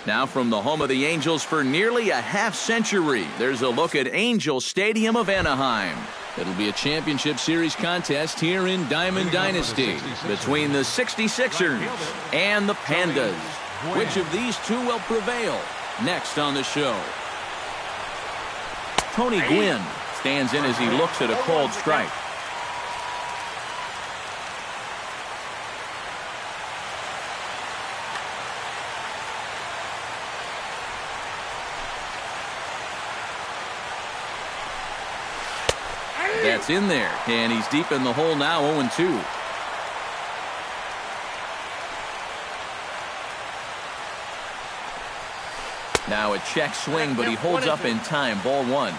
Now from the home of the Angels for nearly a half-century, there's a look at Angel Stadium of Anaheim. It'll be a championship series contest here in Diamond Dynasty between the 66ers and the Pandas. Which of these two will prevail? Next on the show. Tony Gwynn stands in as he looks at a called strike. That's in there, and he's deep in the hole now, 0-2. Now a check swing, but he holds up in time. Ball one.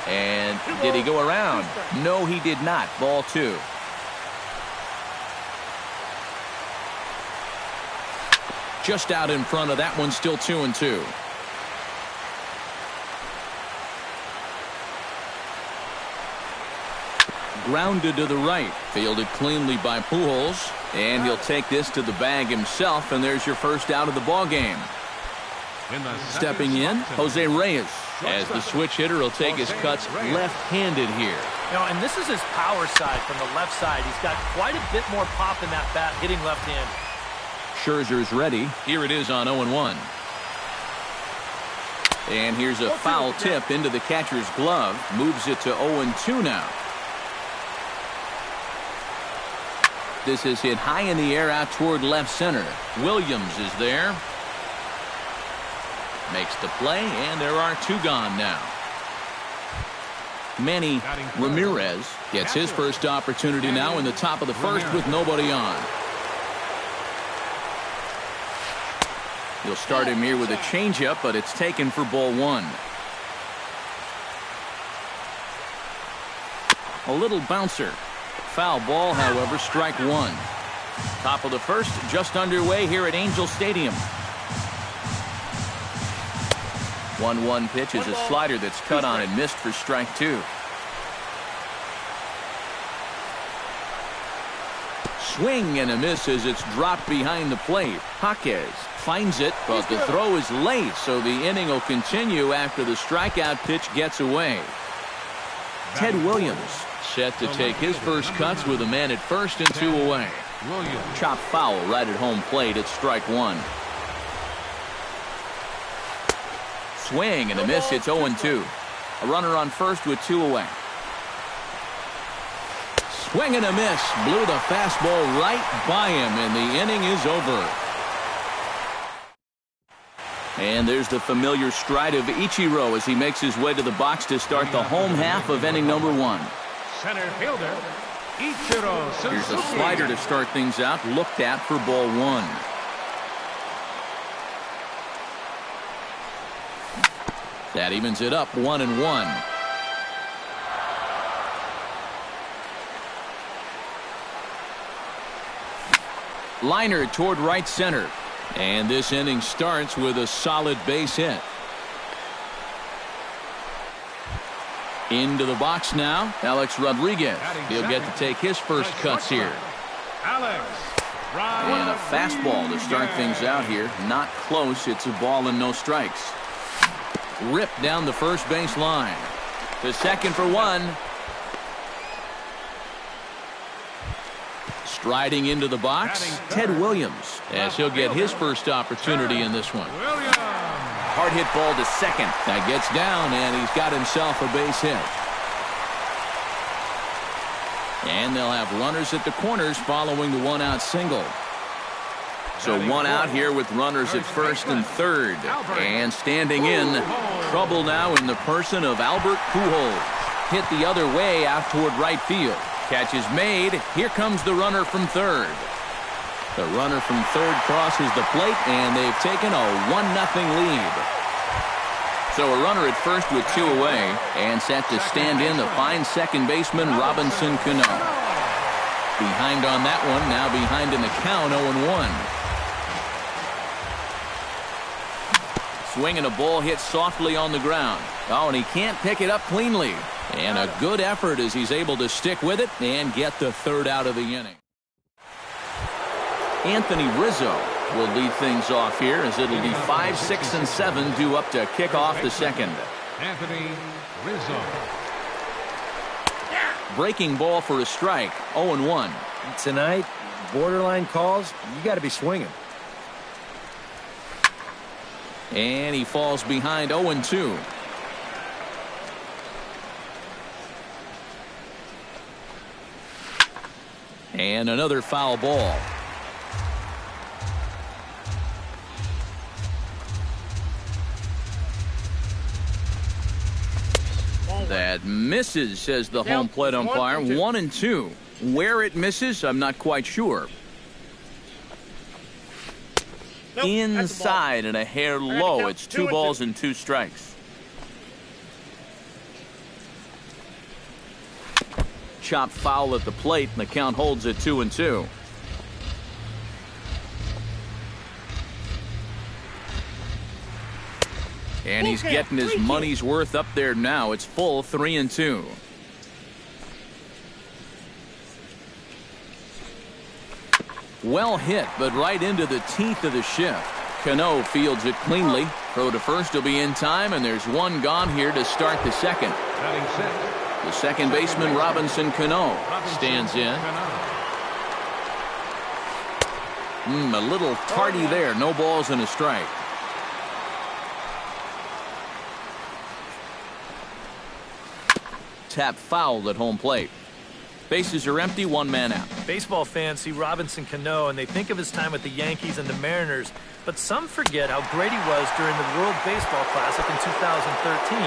And did he go around? No, he did not. Ball two. Just out in front of that one, still 2-2. Grounded to the right, fielded cleanly by Pujols, and he'll take this to the bag himself, and there's your first out of the ball game. Stepping in, Jose Reyes, as the switch hitter will take his cuts left-handed here. And this is his power side from the left side. He's got quite a bit more pop in that bat, hitting left-handed. Scherzer's ready. Here it is on 0-1. And here's a foul tip into the catcher's glove. Moves it to 0-2 now. This is hit high in the air out toward left center. Williams is there. Makes the play, and there are two gone now. Manny Ramirez gets his first opportunity now in the top of the first with nobody on. You'll start him here with a changeup, but it's taken for ball one. A little bouncer. Foul ball, however, strike one. Top of the first, just underway here at Angel Stadium. 1-1 pitch is a slider that's cut on and missed for strike two. Swing and a miss as it's dropped behind the plate. Jaquez finds it, but the throw is late, so the inning will continue after the strikeout pitch gets away. Ted Williams set to take his first cuts with a man at first and two away. Chop foul right at home plate. It's strike one. Swing and a miss. It's 0-2. A runner on first with two away. Swing and a miss. Blew the fastball right by him, and the inning is over. And there's the familiar stride of Ichiro as he makes his way to the box to start the home half of inning number one. Center fielder, Ichiro. Here's a slider to start things out, looked at for ball one. That evens it up, 1-1. Liner toward right center. And this inning starts with a solid base hit. Into the box now, Alex Rodriguez. He'll get to take his first cuts here. And a fastball to start things out here. Not close. It's a ball and no strikes. Ripped down the first base line. To second for one. Striding into the box, Ted Williams, as he'll get his first opportunity in this one. Hard hit ball to second. That gets down, and he's got himself a base hit. And they'll have runners at the corners following the one-out single. So one out here with runners at first and third. And standing in, trouble now in the person of Albert Pujols. Hit the other way out toward right field. Catch is made. Here comes the runner from third. The runner from third crosses the plate, and they've taken a 1-0 lead. So a runner at first with two away, and set to stand in the fine second baseman Robinson Cano. Behind on that one, now behind in the count, 0-1. Swinging a ball hit softly on the ground. Oh, and he can't pick it up cleanly. And a good effort as he's able to stick with it and get the third out of the inning. Anthony Rizzo will lead things off here as it'll be 5, 6, and 7 due up to kick off the second. Anthony Rizzo. Breaking ball for a strike. 0-1. Tonight, borderline calls, you got to be swinging. And he falls behind 0-2. And another foul ball. That misses, says the home plate umpire. 1-2. Where it misses, I'm not quite sure. Inside and a hair low. It's 2 balls and 2 strikes. Chop foul at the plate, and the count holds at 2-2. And he's getting his money's worth up there now. It's full 3-2. Well hit, but right into the teeth of the shift. Cano fields it cleanly. Throw to first will be in time, and there's one gone here to start the second. The second baseman, Robinson Cano, stands in. A little tardy there. No balls and a strike. Tap foul at home plate. Bases are empty, 1 man out. Baseball fans see Robinson Cano and they think of his time with the Yankees and the Mariners, but some forget how great he was during the World Baseball Classic in 2013.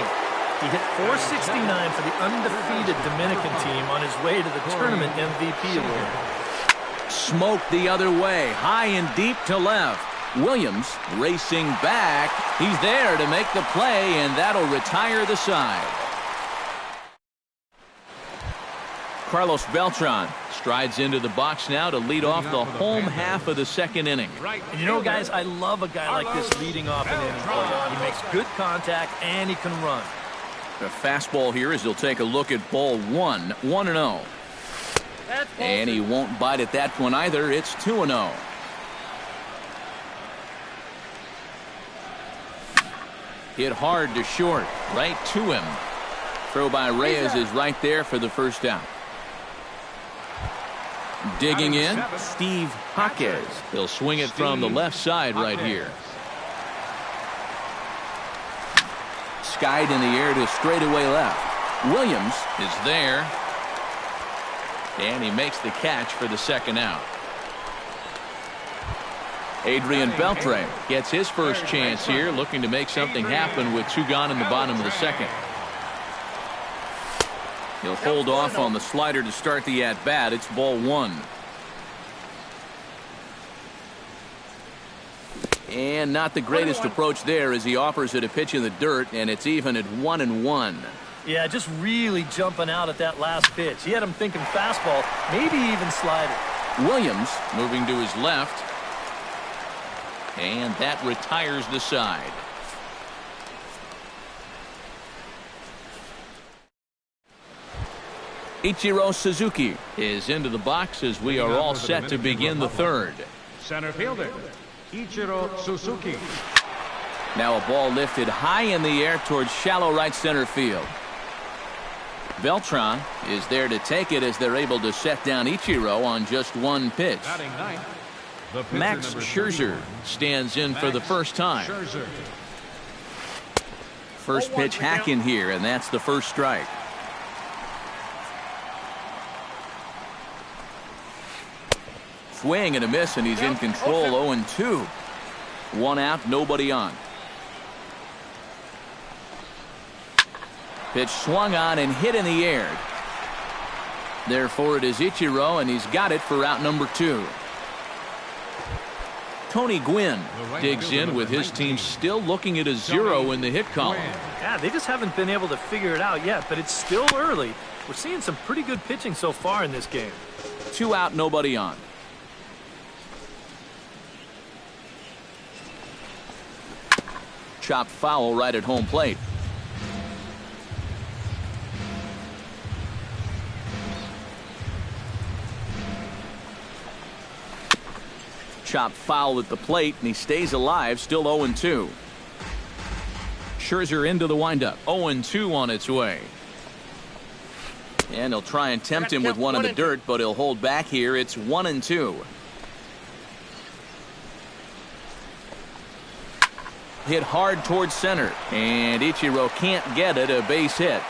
He hit .469 for the undefeated Dominican team on his way to the tournament MVP award. Smoked the other way, high and deep to left. Williams racing back. He's there to make the play, and that'll retire the side. Carlos Beltran strides into the box now to lead off the home half of the second inning. And you know, guys, I love a guy like this leading off an inning. He makes good contact, and he can run. The fastball here as he'll take a look at ball 1, 1-0. And he won't bite at that one either. It's 2-0. Hit hard to short, right to him. Throw by Reyes is right there for the first out. Digging in, Steve Jaquez. He'll swing it from the left side right here. Skied in the air to straightaway left. Williams is there. And he makes the catch for the second out. Adrian Beltre gets his first chance here, looking to make something happen with 2 gone in the bottom of the second. He'll hold off on the slider to start the at-bat. It's ball 1. And not the greatest approach there as he offers it a pitch in the dirt, and it's even at 1-1. Yeah, just really jumping out at that last pitch. He had him thinking fastball, maybe even slider. Williams moving to his left. And that retires the side. Ichiro Suzuki is into the box as we are all set to begin the third. Center fielder, Ichiro Suzuki. Now a ball lifted high in the air towards shallow right center field. Beltran is there to take it as they're able to set down Ichiro on just 1 pitch. Max Scherzer stands in for the first time. First pitch hack in here, and that's the first strike. Swing and a miss, and he's in control. 0-2. 1 out, nobody on. Pitch swung on and hit in the air. Therefore, it is Ichiro, and he's got it for out number 2. Tony Gwynn digs in with his team still looking at a 0 in the hit column. Yeah, they just haven't been able to figure it out yet, but it's still early. We're seeing some pretty good pitching so far in this game. 2 out, nobody on. Chopped foul right at home plate. chopped foul at the plate, and he stays alive, still 0-2. Scherzer into the windup. 0-2 on its way. And he'll try and tempt him with one in the dirt, but he'll hold back here. It's 1-2. Hit hard towards center, and Ichiro can't get it. A base hit.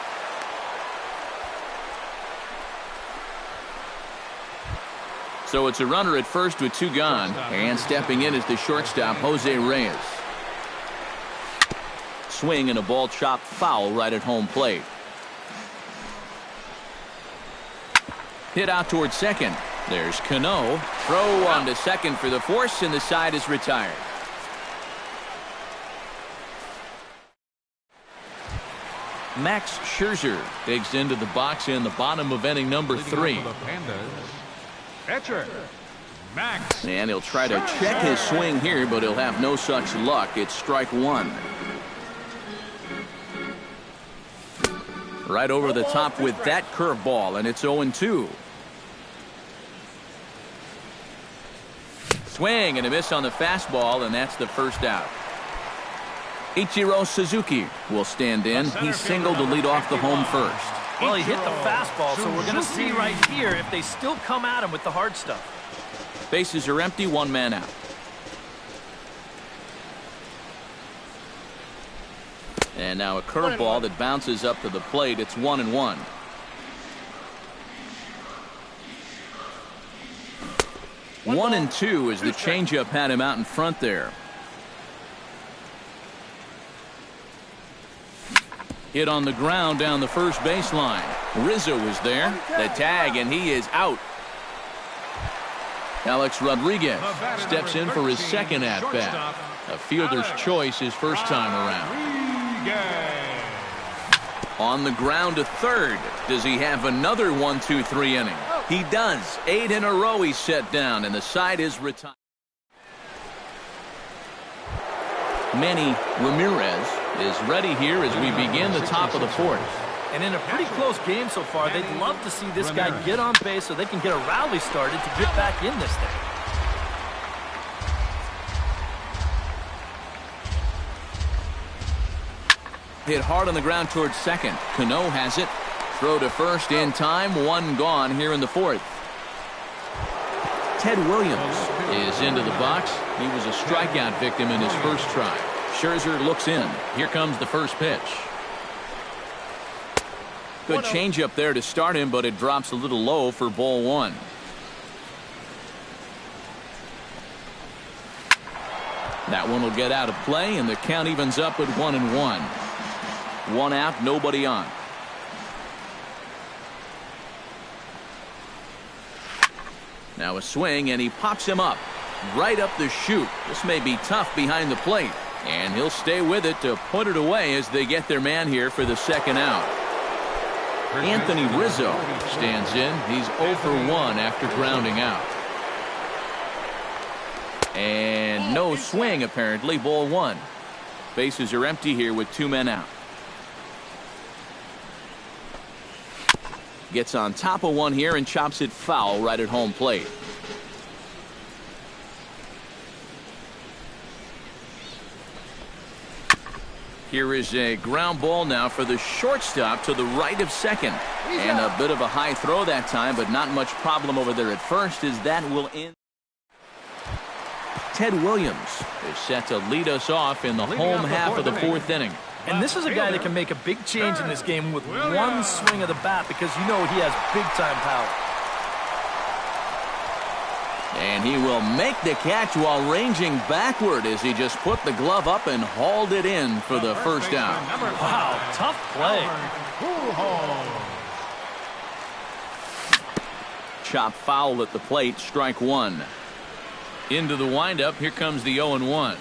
So it's a runner at first with 2 gone, and stepping in is the shortstop, Jose Reyes. Swing and a ball chopped foul right at home plate. Hit out towards second. There's Cano. Throw on to second for the force, and the side is retired. Max Scherzer digs into the box in the bottom of inning number 3. Catcher, Max. And he'll try to check his swing here, but he'll have no such luck. It's strike 1. Right over the top with that curveball, and it's 0-2. Swing and a miss on the fastball, and that's the first out. Ichiro Suzuki will stand in. He singled to lead off the home first. Well, he hit the fastball, so we're going to see right here if they still come at him with the hard stuff. Bases are empty, 1 man out. And now a curveball that bounces up to the plate. It's 1-1. One and two as the changeup had him out in front there. Hit on the ground down the first baseline. Rizzo is there. The tag, and he is out. Alex Rodriguez steps in for his second at-bat. A fielder's choice his first time around. On the ground to third. Does he have another 1-2-3 inning? He does. 8 in a row he's set down, and the side is retired. Manny Ramirez is ready here as we begin the top of the fourth. And in a pretty close game so far, they'd love to see this guy get on base so they can get a rally started to get back in this thing. Hit hard on the ground towards second. Cano has it. Throw to first in time. 1 gone here in the fourth. Ted Williams is into the box. He was a strikeout victim in his first try. Scherzer looks in. Here comes the first pitch. Good changeup there to start him, but it drops a little low for ball 1. That one will get out of play, and the count evens up at 1-1. 1 out, nobody on. Now a swing, and he pops him up right up the chute. This may be tough behind the plate, and he'll stay with it to put it away as they get their man here for the second out. Anthony Rizzo stands in. He's 0 for 1 after grounding out. And no swing, apparently. Ball 1. Bases are empty here with 2 men out. Gets on top of one here and chops it foul right at home plate. Here is a ground ball now for the shortstop to the right of second. And a bit of a high throw that time, but not much problem over there at first as that will end. Ted Williams is set to lead us off in the home half of the fourth inning. And this is a guy that can make a big change in this game with one swing of the bat because you know he has big-time power. And he will make the catch while ranging backward as he just put the glove up and hauled it in for the first out. Wow, tough play. Chop foul at the plate, strike 1. Into the windup, here comes the 0-1.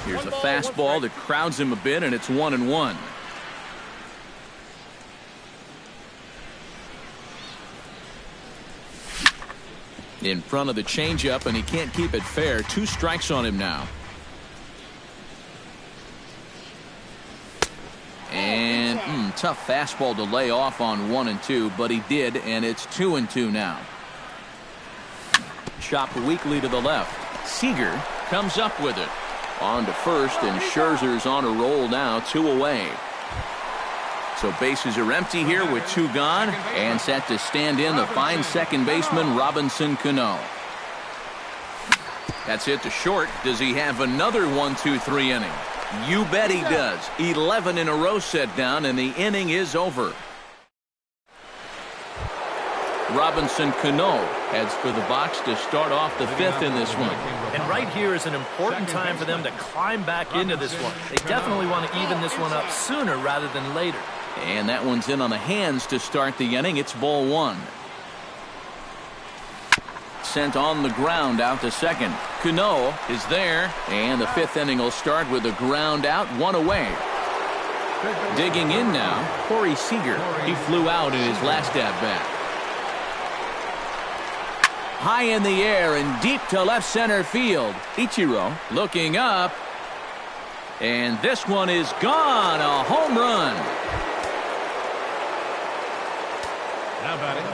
Here's a fastball that crowds him a bit, and it's 1-1. In front of the changeup, and he can't keep it fair. 2 strikes on him now. And tough fastball to lay off on 1-2, but he did, and it's 2-2 now. chopped weakly to the left. Seager comes up with it. On to first, and Scherzer's on a roll now, 2 away. So bases are empty here with 2 gone, and set to stand in the fine second baseman Robinson Cano. That's hit to short. Does he have another 1-2-3 inning? You bet he does. 11 in a row set down, and the inning is over. Robinson Cano heads for the box to start off the 5th in this one. And right here is an important time for them to climb back into this one. They definitely want to even this one up sooner rather than later. And that one's in on the hands to start the inning. It's ball 1. Sent on the ground out to second. Cano is there, and the 5th inning will start with a ground out, 1 away. Digging in now, Corey Seager. He flew out in his last at-bat. High in the air and deep to left center field. Ichiro looking up, and this one is gone. A home run. Now batting,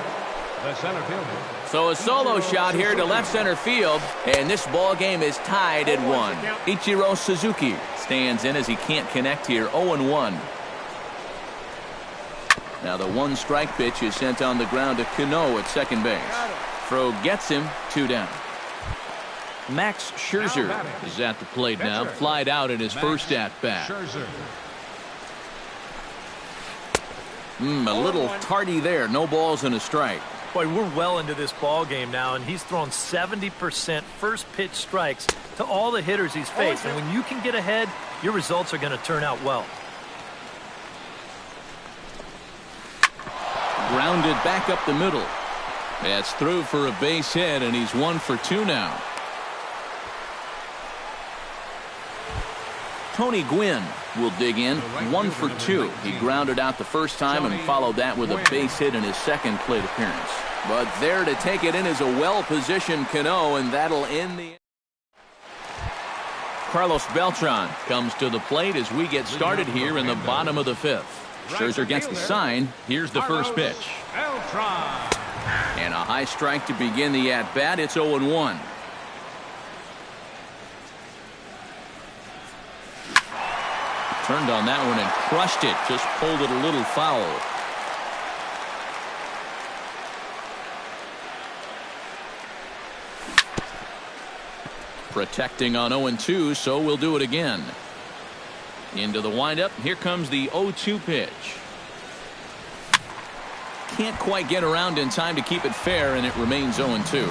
the center fielder. So a solo shot here to left center field, and this ball game is tied at 1. Ichiro Suzuki stands in as he can't connect here. 0-1. Now the 1-strike pitch is sent on the ground to Cano at second base. Throw gets him, 2 down. Max Scherzer is at the plate now, flied out in his first at-bat. A little tardy there, no balls and a strike. Boy, we're well into this ball game now, and he's thrown 70% first pitch strikes to all the hitters he's faced. And when you can get ahead, your results are going to turn out well. Grounded back up the middle. That's through for a base hit, and he's 1 for 2 now. Tony Gwynn will dig in, 1 for 2. He grounded out the first time and followed that with a base hit in his second plate appearance. But there to take it in is a well-positioned Cano, and that'll end the... Carlos Beltran comes to the plate as we get started here in the bottom of the 5th. Scherzer gets the sign. Here's the first pitch. And a high strike to begin the at-bat. It's 0-1. Turned on that one and crushed it. Just pulled it a little foul. Protecting on 0-2, so we'll do it again. Into the windup. Here comes the 0-2 pitch. Can't quite get around in time to keep it fair, and it remains 0-2.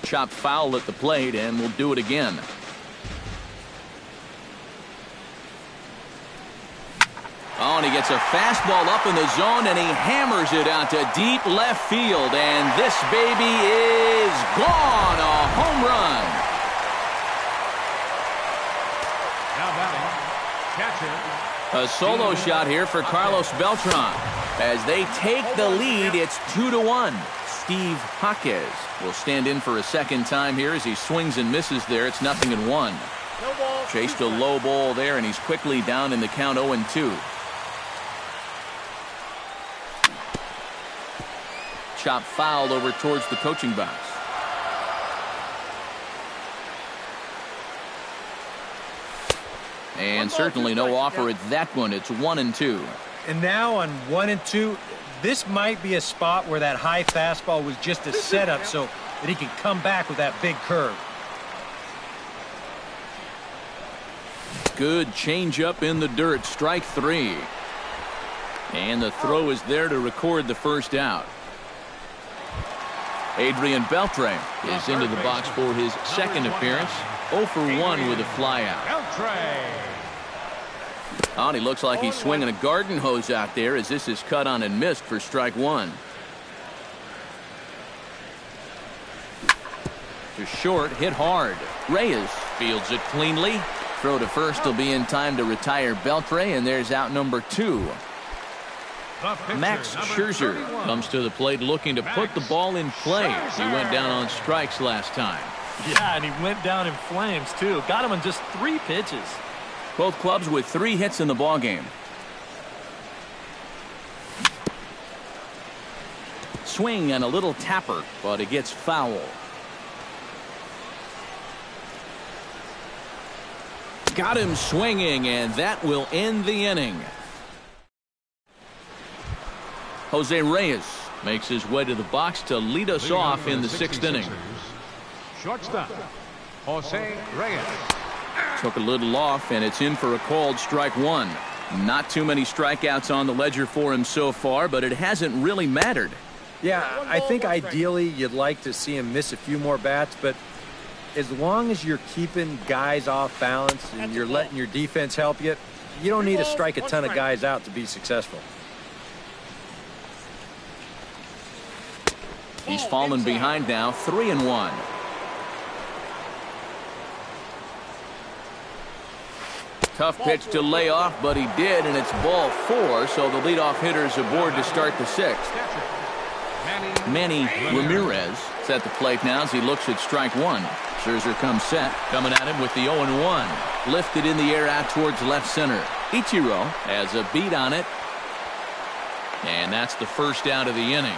Chopped foul at the plate, and we'll do it again. Oh, and he gets a fastball up in the zone, and he hammers it out to deep left field, and this baby is gone. A home run. Now batting, catcher. A solo shot here for Carlos Beltran. As they take the lead, it's 2-1. Steve Jaquez will stand in for a second time here as he swings and misses there. It's 0-1. Chased a low ball there, and he's quickly down in the count 0-2. Chop foul over towards the coaching box. And certainly no offer at that one. It's 1-2. And now on 1-2, this might be a spot where that high fastball was just a setup so that he can come back with that big curve. Good changeup in the dirt. Strike 3. And the throw is there to record the first out. Adrian Beltre is into the box for his second appearance. 0 for 1 with a flyout. Oh, and he looks like he's swinging a garden hose out there as this is cut on and missed for strike 1. To short, hit hard. Reyes fields it cleanly. Throw to first will be in time to retire Beltre, and there's out number 2. Max Scherzer comes to the plate looking to put the ball in play. He went down on strikes last time. Yeah, and he went down in flames, too. Got him in just 3 pitches. Both clubs with 3 hits in the ballgame. swing and a little tapper, but it gets foul. Got him swinging, and that will end the inning. Jose Reyes makes his way to the box to lead us off in the 6th inning. Shortstop, Jose Reyes. Took a little off, and it's in for a called strike one. Not too many strikeouts on the ledger for him so far, but it hasn't really mattered. Yeah, I think ideally you'd like to see him miss a few more bats, but as long as you're keeping guys off balance and you're letting your defense help you, you don't need to strike a ton of guys out to be successful. He's fallen behind now, 3-1. Tough pitch to lay off, but he did, and it's ball 4, so the leadoff hitter's aboard to start the 6th. Manny Ramirez is at the plate now as he looks at strike one. Scherzer comes set, coming at him with the 0-1. Lifted in the air out towards left center. Ichiro has a beat on it, and that's the first out of the inning.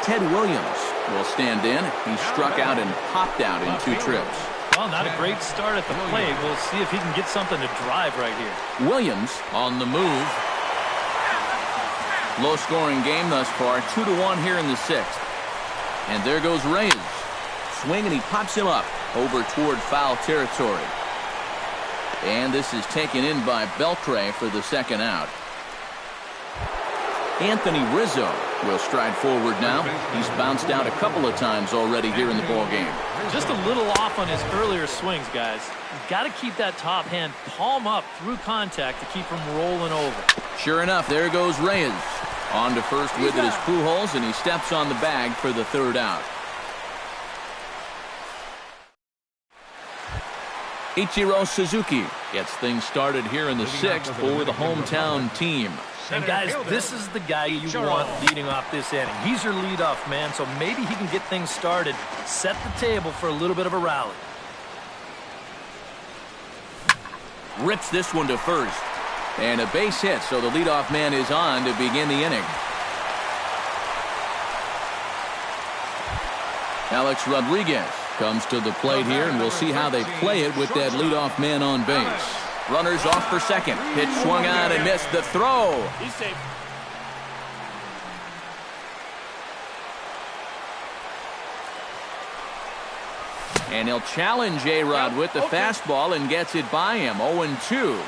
Ted Williams will stand in. He struck out and popped out in 2 trips. Well, not a great start at the plate. We'll see if he can get something to drive right here. Williams on the move. Low scoring game thus far, 2-1 here in the 6th. And there goes Reyes. Swing, and he pops him up over toward foul territory. And this is taken in by Beltre for the 2nd out. Anthony Rizzo will stride forward now. He's bounced out a couple of times already here in the ballgame. Just a little off on his earlier swings, guys. You've got to keep that top hand palm up through contact to keep him rolling over. Sure enough, there goes Reyes. On to first with it is Pujols, and he steps on the bag for the 3rd out. Ichiro Suzuki gets things started here in the 6th for the hometown team. And guys, this is the guy you want leading off this inning. He's your leadoff man, so maybe he can get things started, set the table for a little bit of a rally. Rips this one to first. And a base hit, so the leadoff man is on to begin the inning. Alex Rodriguez comes to the plate here, and we'll see how they play it with that leadoff man on base. Runners off for second. Pitch swung on and missed. The throw. He's safe. And he'll challenge A-Rod with the fastball and gets it by him. 0-2.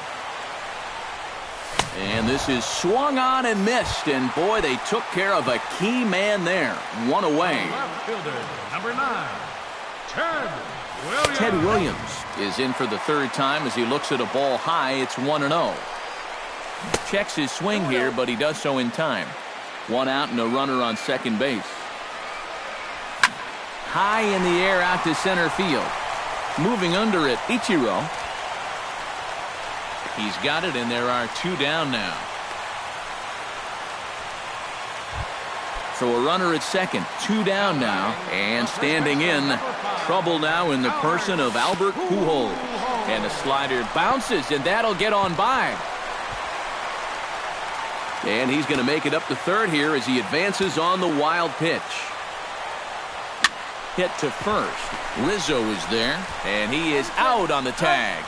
And this is swung on and missed. And boy, they took care of a key man there. One away. Left fielder, number 9, Ted Williams is in for the 3rd time as he looks at a ball high. It's 1-0. Checks his swing here, but he does so in time. 1 out and a runner on second base. High in the air out to center field. Moving under it, Ichiro. He's got it, and there are 2 down now. So a runner at second, 2 down now, and standing in, trouble now in the person of Albert Pujols. And the slider bounces, and that'll get on by. And he's going to make it up to third here as he advances on the wild pitch. Hit to first. Rizzo is there, and he is out on the tag.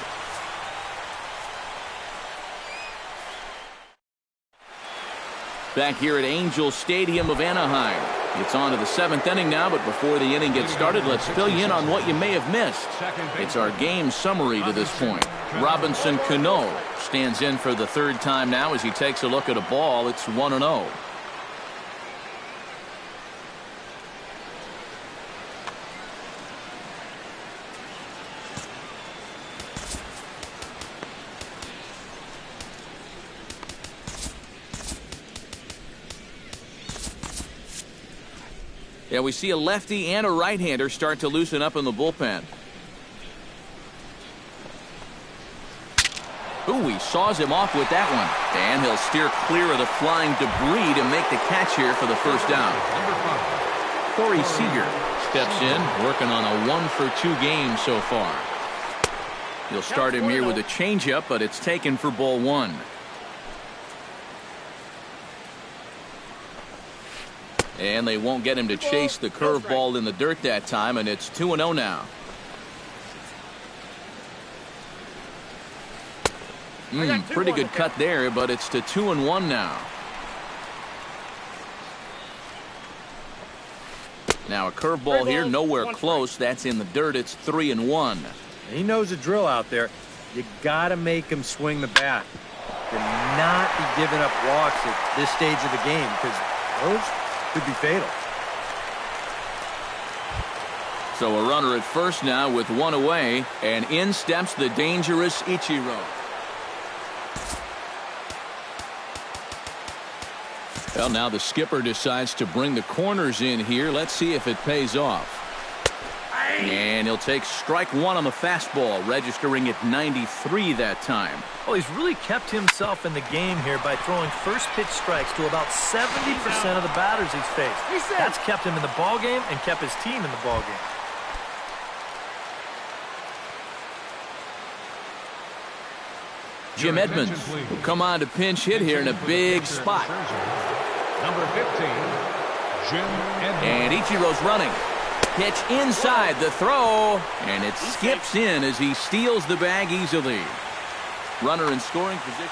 Back here at Angel Stadium of Anaheim. It's on to the 7th inning now, but before the inning gets started, let's fill you in on what you may have missed. It's our game summary to this point. Robinson Cano stands in for the 3rd time now as he takes a look at a ball. It's 1-0. Yeah, we see a lefty and a right-hander start to loosen up in the bullpen. Ooh, he saws him off with that one. And he'll steer clear of the flying debris to make the catch here for the 1st down. Corey Seager steps in, working on a 1-for-2 game so far. He'll start him here with a changeup, but it's taken for ball 1. And they won't get him to chase the curveball in the dirt that time, and it's 2-0 now. Pretty good cut there, but it's to 2-1 now. Now a curveball here, nowhere close. That's in the dirt. It's 3-1. He knows the drill out there. You got to make him swing the bat. To not be giving up walks at this stage of the game, because those could be fatal. So a runner at first now with one away, and in steps the dangerous Ichiro. Well, now the skipper decides to bring the corners in here. Let's see if it pays off. And he'll take strike one on the fastball, registering at 93 that time. Well, he's really kept himself in the game here by throwing first pitch strikes to about 70% of the batters he's faced. That's kept him in the ballgame and kept his team in the ballgame. Jim Edmonds will come on to pinch hit here in a big spot. Number 15, Jim Edmonds. And Ichiro's running. Pitch inside the throw, and it skips in as he steals the bag easily. Runner in scoring position.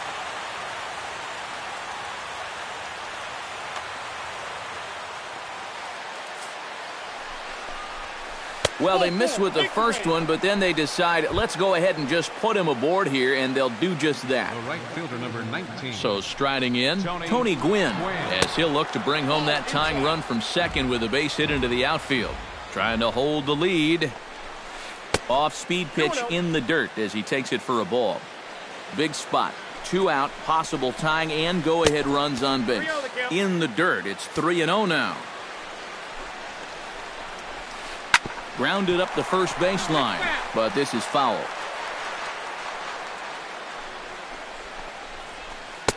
Well, they miss with the first one, but then they decide, let's go ahead and just put him aboard here, and they'll do just that. The right fielder, number 19. So striding in, Tony Gwynn, as he'll look to bring home that tying run from second with a base hit into the outfield. Trying to hold the lead. Off-speed pitch in the dirt as he takes it for a ball. Big spot. 2 out, possible tying and go-ahead runs on base. In the dirt, it's 3-0 now. Grounded up the first baseline, but this is foul.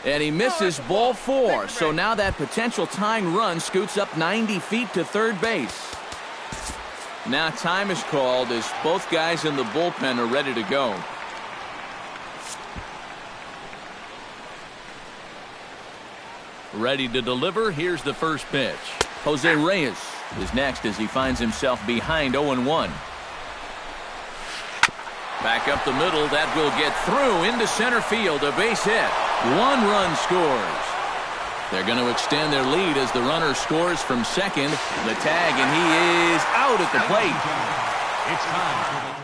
And he misses ball 4, so now that potential tying run scoots up 90 feet to third base. Now time is called as both guys in the bullpen are ready to go. Ready to deliver. Here's the first pitch. Jose Reyes is next as he finds himself behind 0-1. Back up the middle. That will get through into center field. A base hit. 1 run scores. They're going to extend their lead as the runner scores from second. The tag, and he is out at the plate. It's time.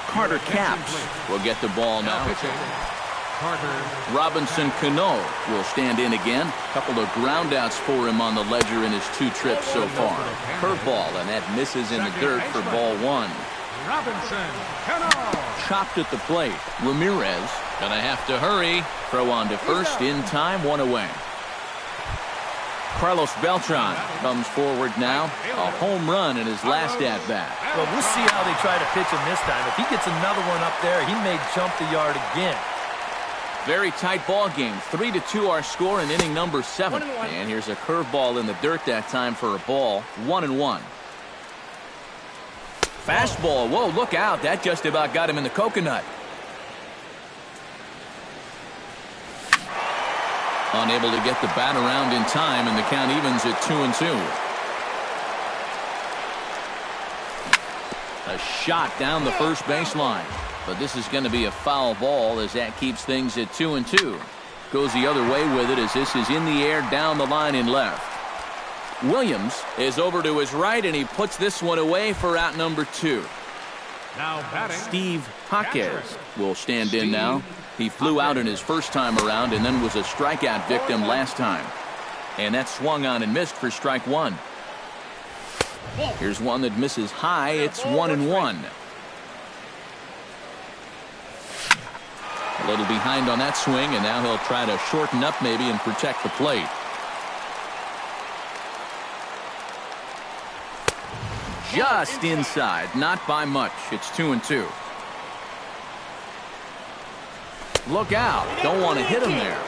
Carter Capps will get the ball now. Carter Robinson Cano will stand in again. A couple of groundouts for him on the ledger in his 2 trips so far. Curveball, and that misses in the dirt for ball 1. Robinson Cano. Chopped at the plate. Ramirez gonna have to hurry. Throw on to first in time, 1 away. Carlos Beltran comes forward now. A home run in his last at-bat. Well, we'll see how they try to pitch him this time. If he gets another one up there, he may jump the yard again. Very tight ball game. 3-2 our score in inning number 7. And here's a curveball in the dirt that time for a ball. 1-1. Fastball. Whoa, look out. That just about got him in the coconut. Unable to get the bat around in time, and the count evens at 2-2. A shot down the first baseline. But this is going to be a foul ball as that keeps things at 2-2. Goes the other way with it as this is in the air down the line in left. Williams is over to his right, and he puts this one away for out number 2. Now batting. Steve Jaquez will stand in now. He flew out in his first time around and then was a strikeout victim last time. And that swung on and missed for strike 1. Here's one that misses high. It's 1-1. A little behind on that swing, and now he'll try to shorten up maybe and protect the plate. Just inside, not by much. It's 2-2. Look out. Don't want to hit him there.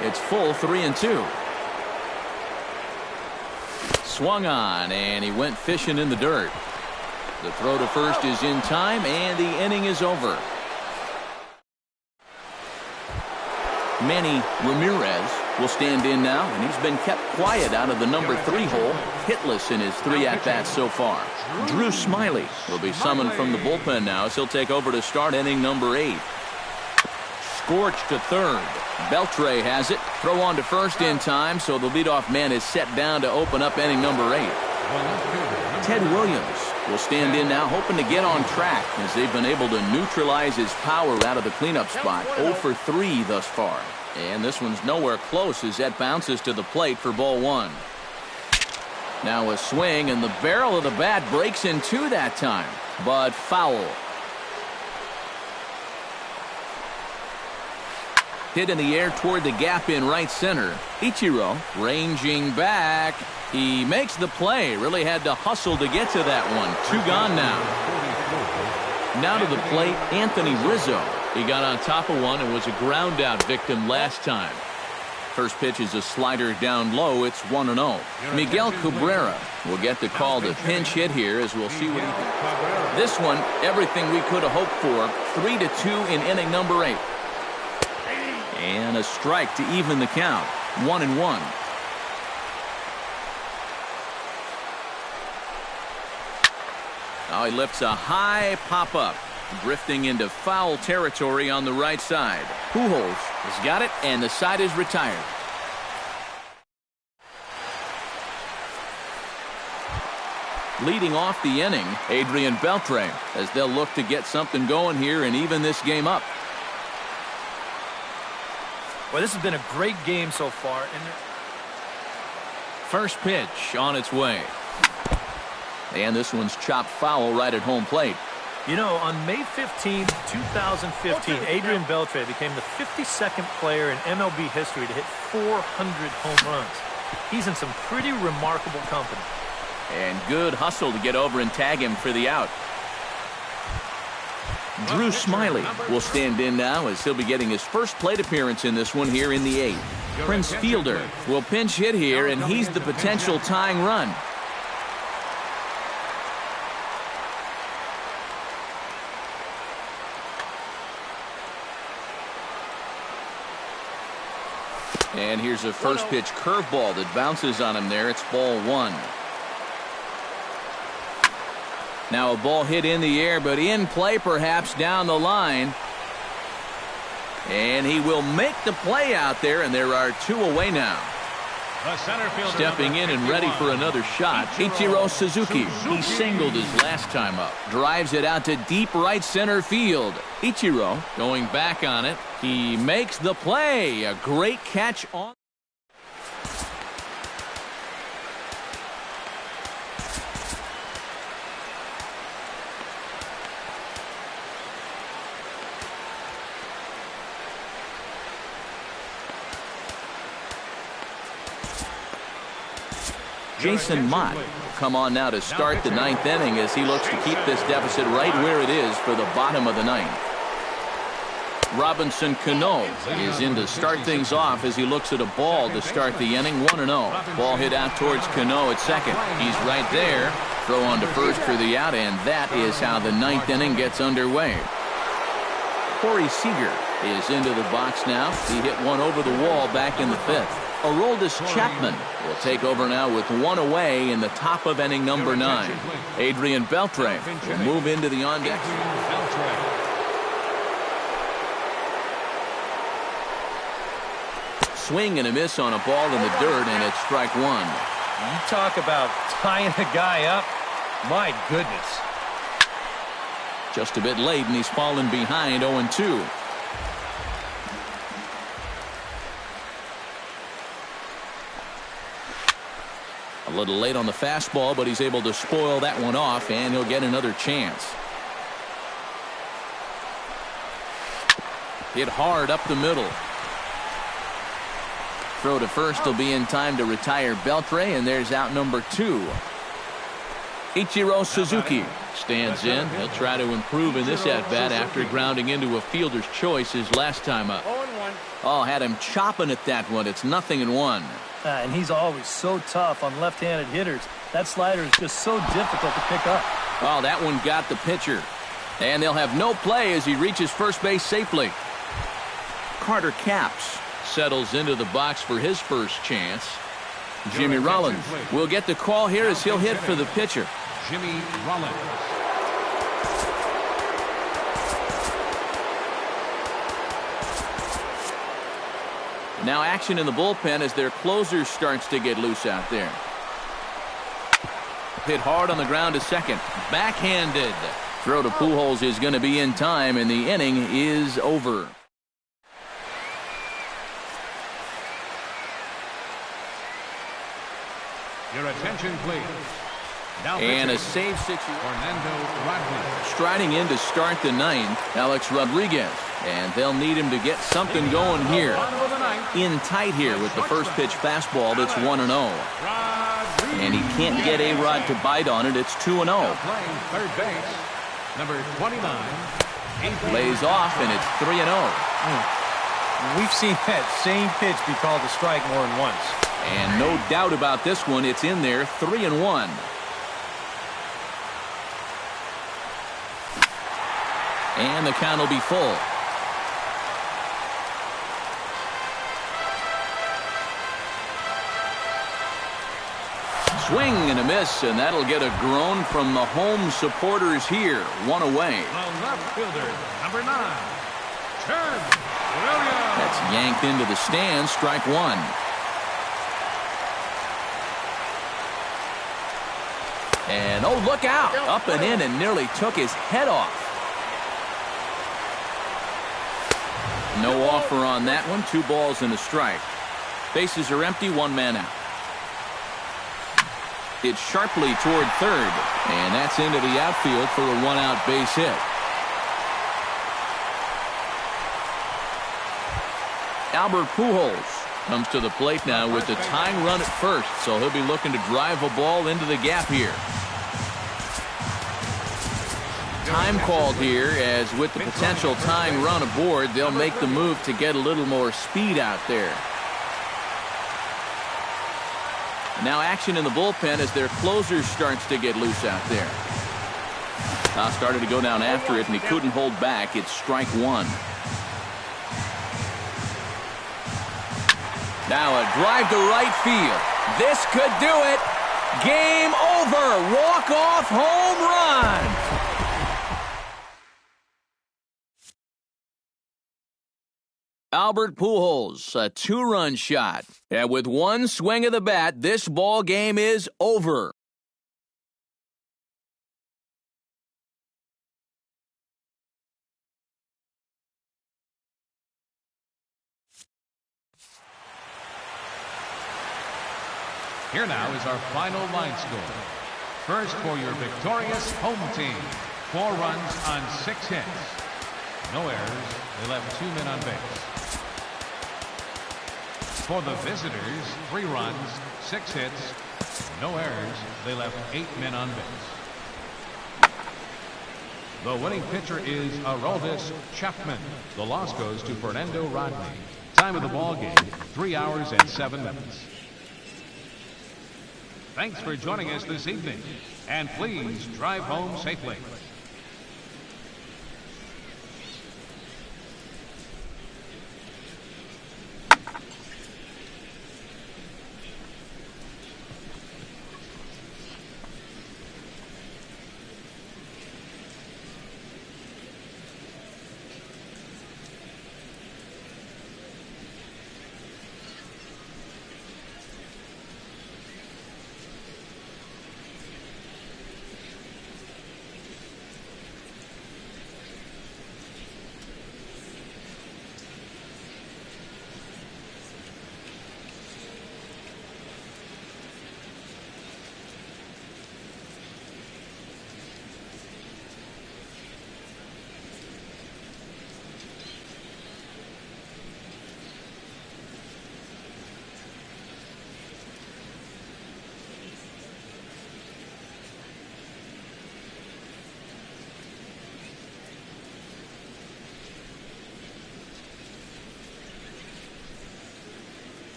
It's full 3-2. Swung on, and he went fishing in the dirt. The throw to first is in time, and the inning is over. Manny Ramirez will stand in now, and he's been kept quiet out of the number 3 hole, hitless in his 3 at-bats so far. Drew Smiley will be summoned from the bullpen now as he'll take over to start inning number 8. Scorch to third. Beltre has it. Throw on to first in time, so the leadoff man is set down to open up inning number 8. Ted Williams will stand in now, hoping to get on track as they've been able to neutralize his power out of the cleanup spot. 0 for 3 thus far. And this one's nowhere close as that bounces to the plate for ball 1. Now a swing, and the barrel of the bat breaks in 2 that time, but foul. Hit in the air toward the gap in right center. Ichiro ranging back. He makes the play. Really had to hustle to get to that one. 2 gone now. Now to the plate, Anthony Rizzo. He got on top of one and was a ground out victim last time. First pitch is a slider down low. It's 1-0. Miguel Cabrera will get the call to pinch hit here, as we'll see what he does. This one, everything we could have hoped for. 3-2 in inning number 8. And a strike to even the count. 1-1. Now he lifts a high pop-up, drifting into foul territory on the right side. Pujols has got it, and the side is retired. Leading off the inning, Adrian Beltre, as they'll look to get something going here and even this game up. Well, this has been a great game so far. First pitch on its way. And this one's chopped foul right at home plate. You know, on May 15, 2015, Adrian Beltre became the 52nd player in MLB history to hit 400 home runs. He's in some pretty remarkable company. And good hustle to get over and tag him for the out. Drew Smiley will stand in now as he'll be getting his first plate appearance in this one here in the 8th. Prince Fielder will pinch hit here, and he's the potential tying run. And here's a first pitch curveball that bounces on him there. It's ball 1. Now a ball hit in the air, but in play perhaps down the line. And he will make the play out there, and there are 2 away now. Stepping in and ready for another shot, Ichiro Suzuki. He singled his last time up. Drives it out to deep right center field. Ichiro going back on it. He makes the play. A great catch on. Jason Mott will come on now to start the 9th inning as he looks to keep this deficit right where it is for the bottom of the 9th. Robinson Cano is in to start things off as he looks at a ball to start the inning. 1-0. Ball hit out towards Cano at second. He's right there. Throw on to first for the out, and that is how the 9th inning gets underway. Corey Seager is into the box now. He hit one over the wall back in the 5th. Aroldis Chapman will take over now with 1 away in the top of inning number 9. Adrian Beltre will move into the on-deck. Swing and a miss on a ball in the dirt, and it's strike 1. You talk about tying a guy up. My goodness. Just a bit late, and he's fallen behind 0-2. A little late on the fastball, but he's able to spoil that one off, and he'll get another chance. Hit hard up the middle. Throw to first will be in time to retire Beltre, and there's out number 2. Ichiro Suzuki stands in. He'll try to improve in this at-bat after grounding into a fielder's choice his last time up. Oh, had him chopping at that one. It's 0-1. And he's always so tough on left-handed hitters. That slider is just so difficult to pick up. Oh, that one got the pitcher. And they'll have no play as he reaches first base safely. Carter Capps settles into the box for his first chance. Jimmy Rollins will get the call here as he'll hit for the pitcher. Jimmy Rollins. Now action in the bullpen as their closer starts to get loose out there. Hit hard on the ground to second. Backhanded. Throw to Pujols is going to be in time, and the inning is over. Your attention, please. Now And a pitching, save situation. Fernando Rodney. Striding in to start the ninth, Alex Rodriguez. And they'll need him to get something going here. In tight here with the first pitch fastball that's 1-0. And he can't get A-Rod to bite on it. It's 2-0. Playing third base, number 29. Lays off, and it's 3-0. We've seen that same pitch be called a strike more than once. And no doubt about this one, it's in there, 3-1. And the count will be full. Swing and a miss, and that'll get a groan from the home supporters here. One away. The left fielder, number 9. Turn Williams. That's yanked into the stands, strike one. And oh, look out. Up and in and nearly took his head off. No offer on that one. 2 balls and a strike. Bases are empty, 1 man out. It's sharply toward third, and that's into the outfield for a 1-out base hit. Albert Pujols comes to the plate now with the tying run at first, so he'll be looking to drive a ball into the gap here. Time called here, as with the potential tying run aboard, they'll make the move to get a little more speed out there. Now action in the bullpen as their closer starts to get loose out there. Started to go down after it, and he couldn't hold back. It's strike one. Now a drive to right field. This could do it. Game over. Walk-off home run. Albert Pujols, a 2-run shot. And with one swing of the bat, this ball game is over. Here now is our final line score. First for your victorious home team. 4 runs on 6 hits. No errors. They left 2 men on base. For the visitors, 3 runs, 6 hits, no errors. They left 8 men on base. The winning pitcher is Aroldis Chapman. The loss goes to Fernando Rodney. Time of the ball game, 3 hours and 7 minutes. Thanks for joining us this evening, and please drive home safely.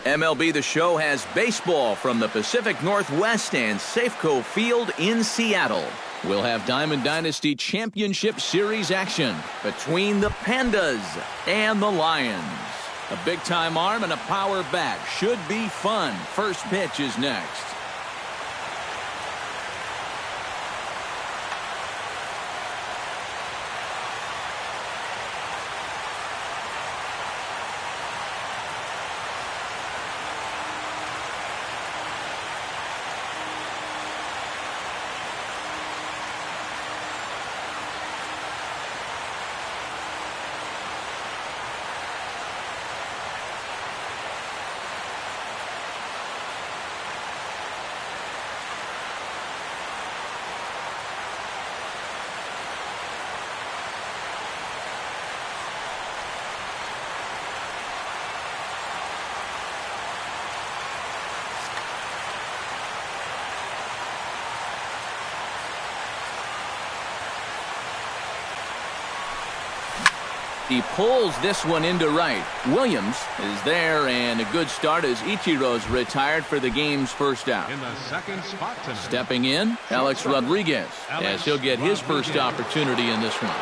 MLB The Show has baseball from the Pacific Northwest and Safeco Field in Seattle. We'll have Diamond Dynasty Championship Series action between the Pandas and the Lions. A big-time arm and a power bat should be fun. First pitch is next. He pulls this one into right. Williams is there, and a good start as Ichiro's retired for the game's first out. In the second spot tonight. Stepping in, Alex Rodriguez, as he'll get his first opportunity in this one.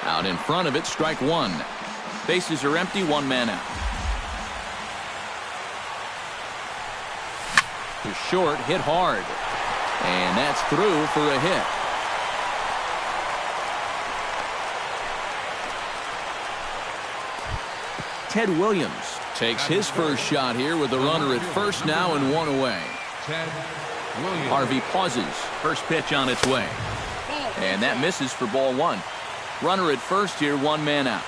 Out in front of it, strike one. Bases are empty, one man out. To short, hit hard. And that's through for a hit. Ted Williams takes his first shot here with a runner at first now and one away. Ted Williams. Harvey pauses. First pitch on its way. And that misses for ball one. Runner at first here, one man out.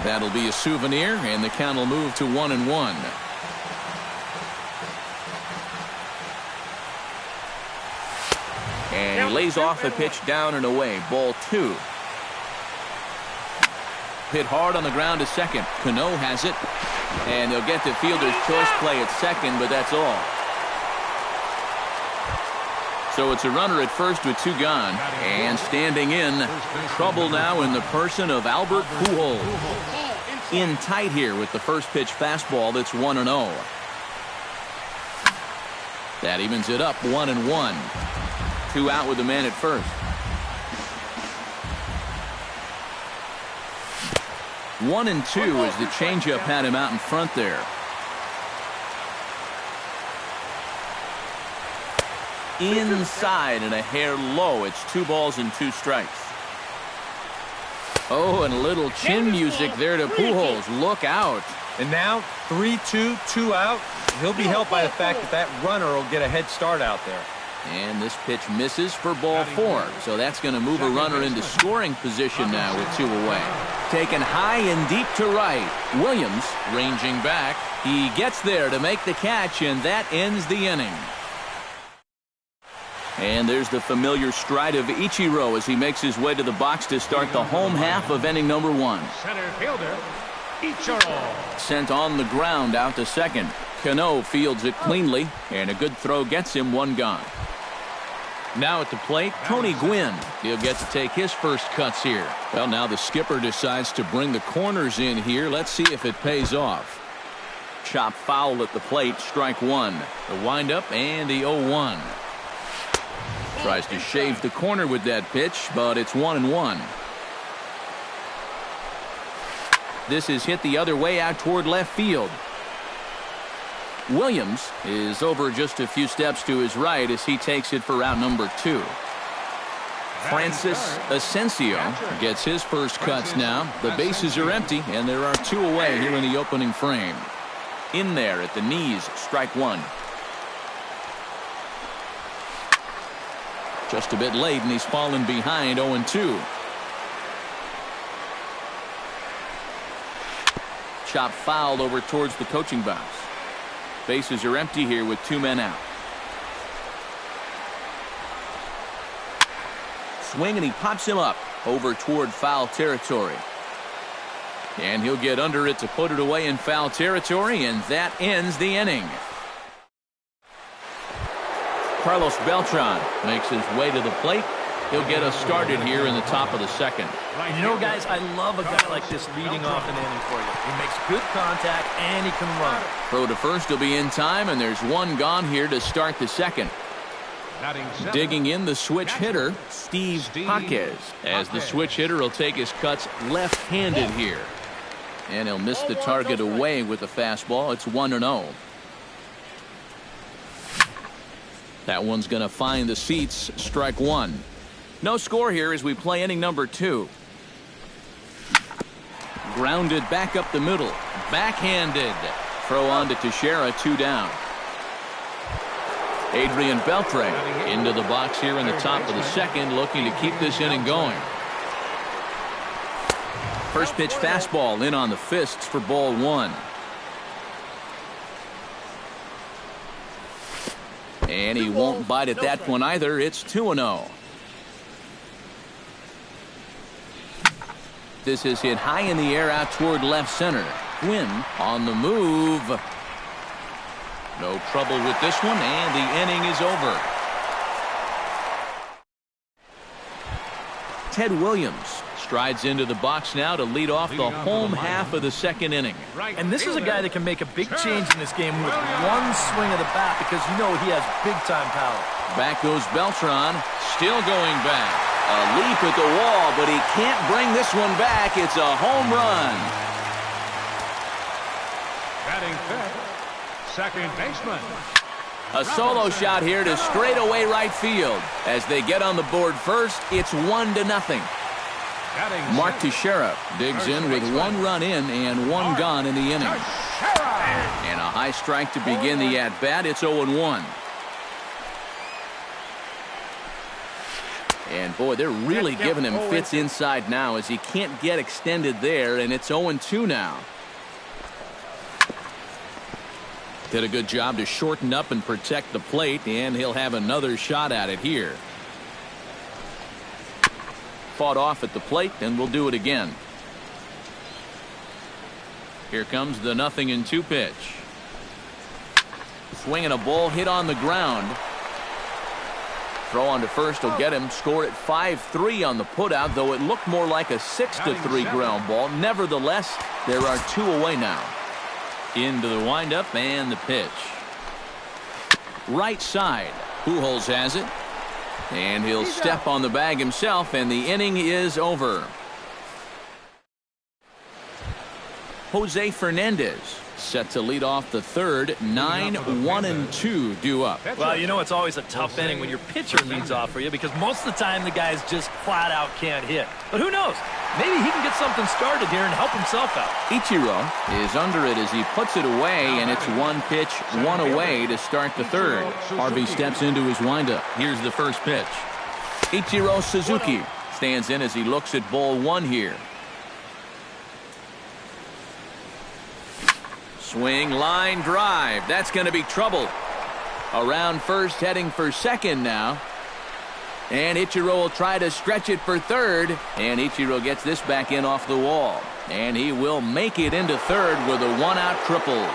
That'll be a souvenir, and the count will move to 1-1. And he lays off the pitch down and away. Ball two. Hit hard on the ground to second. Cano has it. And they'll get the fielder's choice play at second, but that's all. So it's a runner at first with two gone. And standing in, trouble now in the person of Albert Pujols. In tight here with the first pitch fastball that's 1-0. That evens it up 1-1. Two out with the man at first. 1-2 as the changeup had him out in front there. Inside and a hair low. It's 2 balls and 2 strikes. Oh, and a little chin music there to Pujols. Look out. And now 3-2, 2 out. He'll be helped by the fact that that runner will get a head start out there. And this pitch misses for ball 4. So that's going to move a runner into scoring position now with 2 away. Taken high and deep to right. Williams ranging back. He gets there to make the catch, and that ends the inning. And there's the familiar stride of Ichiro as he makes his way to the box to start the home half of inning number 1. Center fielder, Ichiro. Sent on the ground out to second. Cano fields it cleanly, and a good throw gets him 1 gone. Now at the plate, Tony Gwynn. He'll get to take his first cuts here. Well, now the skipper decides to bring the corners in here. Let's see if it pays off. Chop foul at the plate, strike 1. The windup and the 0-1. Tries to shave the corner with that pitch, but it's 1-1. This is hit the other way out toward left field. Williams is over just a few steps to his right as he takes it for route number 2. Francis Asensio gets his first cuts now. The bases are empty, and there are 2 away here in the opening frame. In there at the knees, strike 1. Just a bit late, and he's fallen behind 0-2. Chop fouled over towards the coaching box. Bases are empty here with 2 men out. Swing, and he pops him up over toward foul territory. And he'll get under it to put it away in foul territory, and that ends the inning. Carlos Beltran makes his way to the plate. He'll get us started here in the top of the second. And you know, guys, I love a guy like this leading off an inning for you. He makes good contact, and he can run. Throw to first will be in time, and there's one gone here to start the second. Digging in the switch hitter, Steve Jaquez, as the switch hitter will take his cuts left-handed here. And he'll miss the target away with the fastball. It's 1-0. That one's going to find the seats. Strike one. No score here as we play inning number 2. Grounded back up the middle. Backhanded. Throw on to Teixeira, 2 down. Adrian Beltre into the box here in the top of the second, looking to keep this inning going. First pitch fastball in on the fists for ball 1. And he won't bite at that one either. It's 2-0. This is hit high in the air out toward left center. Quinn on the move. No trouble with this one, and the inning is over. Ted Williams strides into the box now to lead off the home half of the second inning. And this is a guy that can make a big change in this game with one swing of the bat, because you know he has big-time power. Back goes Beltran, still going back. A leap at the wall, but he can't bring this one back. It's a home run. Batting fifth, second baseman. A solo shot here to straightaway right field. As they get on the board first, it's 1-0. Mark Teixeira digs in with 1 run in and 1 gone in the inning. And a high strike to begin the at-bat. It's 0-1. And boy, they're really giving him fits inside now as he can't get extended there, and it's 0-2 now. Did a good job to shorten up and protect the plate, and he'll have another shot at it here. Fought off at the plate, and we'll do it again. Here comes the 0-2 pitch. Swinging a ball hit on the ground. Throw on to first will get him. Score at 5-3 on the putout, though it looked more like a 6-3 ground ball. Nevertheless, there are 2 away now. Into the windup and the pitch. Right side. Pujols has it. And he'll step on the bag himself, and the inning is over. Jose Fernandez set to lead off the third. 9-1-2 due up. Well, you know it's always a tough inning when your pitcher leads off for you, because most of the time the guys just flat out can't hit. But who knows? Maybe he can get something started here and help himself out. Ichiro is under it as he puts it away, and it's 1 pitch, 1 away to start the third. Harvey steps into his windup. Here's the first pitch. Ichiro Suzuki stands in as he looks at ball 1 here. Swing, line drive. That's going to be trouble. Around first, heading for second now. And Ichiro will try to stretch it for third. And Ichiro gets this back in off the wall. And he will make it into third with a 1-out triple.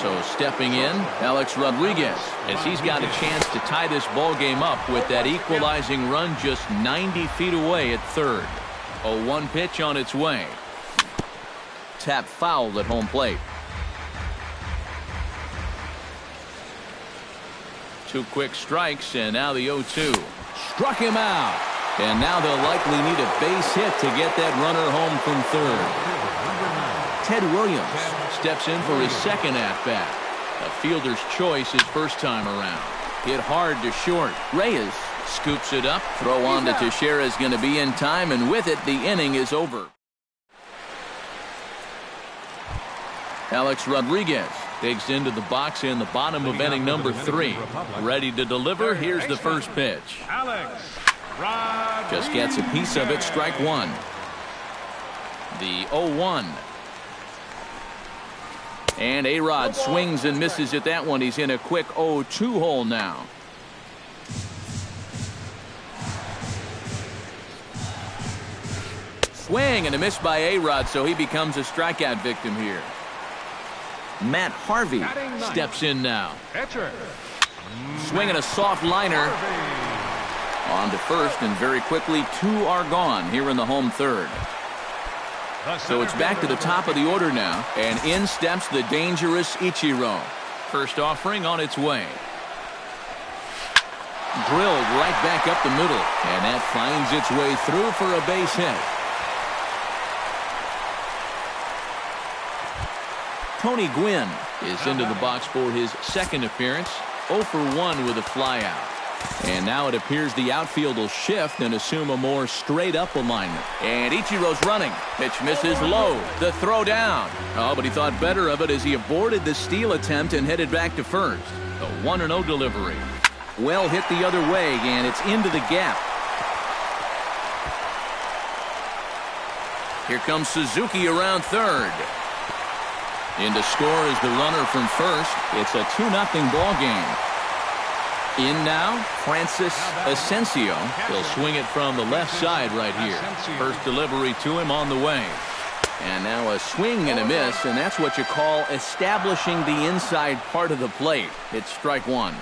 So stepping in, Alex Rodriguez, as he's got a chance to tie this ball game up with that equalizing run just 90 feet away at third. A 1 pitch on its way. Tap foul at home plate. 2 quick strikes, and now the 0-2. Struck him out. And now they'll likely need a base hit to get that runner home from third. Ted Williams steps in for his second at-bat. A fielder's choice his first time around. Hit hard to short. Reyes scoops it up. Throw on to Teixeira is going to be in time, and with it, the inning is over. Alex Rodriguez digs into the box in the bottom of inning number 3. Ready to deliver. Here's the first pitch. Just gets a piece of it. Strike 1. The 0-1. And A-Rod swings and misses at that one. He's in a quick 0-2 hole now. Swing and a miss by A-Rod, so he becomes a strikeout victim here. Matt Harvey steps in now. Swinging a soft liner. On to first, and very quickly, 2 are gone here in the home third. So it's back to the top of the order now, and in steps the dangerous Ichiro. First offering on its way. Drilled right back up the middle, and that finds its way through for a base hit. Tony Gwynn is into the box for his second appearance. 0 for 1 with a flyout. And now it appears the outfield will shift and assume a more straight-up alignment. And Ichiro's running. Pitch misses low. The throw down. Oh, but he thought better of it as he aborted the steal attempt and headed back to first. The 1-0 delivery. Well hit the other way, and it's into the gap. Here comes Suzuki around third. In to score is the runner from first. It's a 2-0 ball game. In now, Francis Asensio. He'll swing it from the left side right here. First delivery to him on the way. And now a swing and a miss, and that's what you call establishing the inside part of the plate. It's strike one.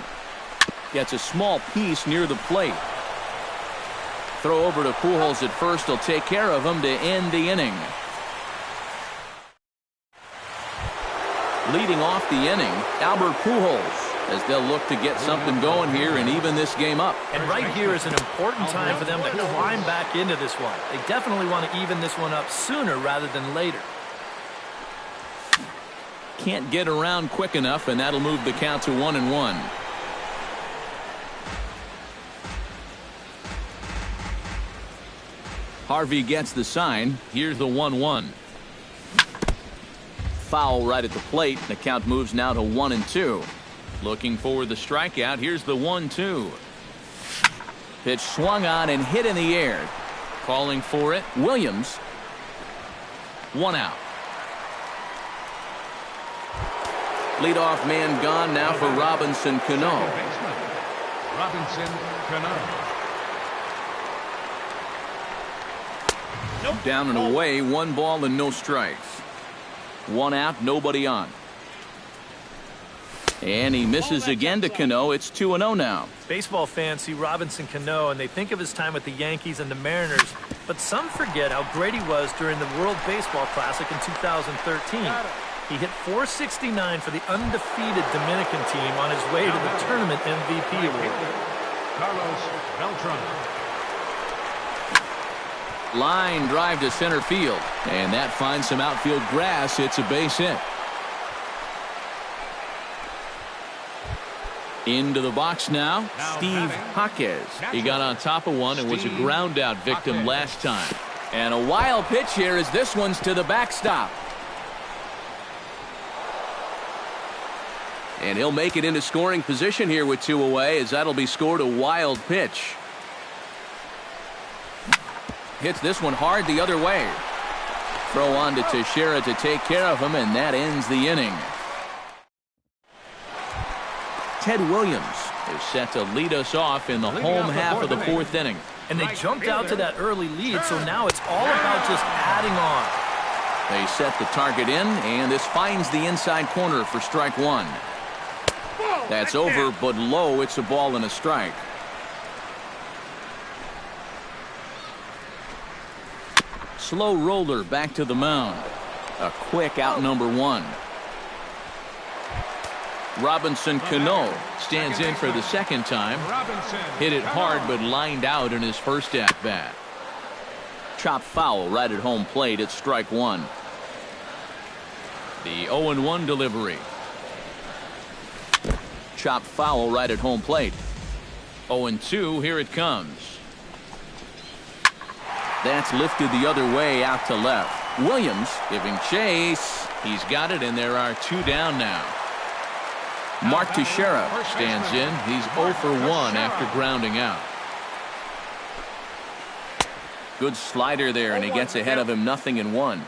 Gets a small piece near the plate. Throw over to Pujols at first. He'll take care of him to end the inning. Leading off the inning, Albert Pujols, as they'll look to get something going here and even this game up. And right here is an important time for them to climb back into this one. They definitely want to even this one up sooner rather than later. Can't get around quick enough, and that'll move the count to 1-1. Harvey gets the sign. Here's the 1-1. Foul right at the plate. The count moves now to 1-2. Looking for the strikeout. Here's the 1-2. Pitch swung on and hit in the air. Calling for it, Williams. 1 out. Leadoff man gone now for Robinson Cano. Robinson Cano. Down and away, 1 ball and no strikes. 1 out, nobody on. And he misses again to Cano. It's 2-0 now. Baseball fans see Robinson Cano and they think of his time with the Yankees and the Mariners, but some forget how great he was during the World Baseball Classic in 2013. He hit .469 for the undefeated Dominican team on his way to the tournament MVP award. Carlos Beltran. Line drive to center field, and that finds some outfield grass. It's a base hit. Into the box now, Steve Jaquez. He got on top of one and was a ground out victim last time. And a wild pitch here as this one's to the backstop. And he'll make it into scoring position here with 2 away, as that'll be scored a wild pitch. Hits this one hard the other way. Throw on to Teixeira to take care of him, and that ends the inning. Ted Williams is set to lead us off in the home half of the 4th inning. And they jumped out to that early lead, so now it's all about just adding on. They set the target in, and this finds the inside corner for strike 1. That's over, but low. It's a ball and a strike. Slow roller back to the mound. A quick out number 1. Robinson Cano stands in for the second time. Hit it hard but lined out in his first at-bat. Chopped foul right at home plate. It's strike 1. The 0-1 delivery. Chopped foul right at home plate. 0-2. Here it comes. That's lifted the other way out to left. Williams giving chase. He's got it, and there are 2 down now. Mark Teixeira stands in. He's 0 for 1 after grounding out. Good slider there, and he gets ahead of him 0-1.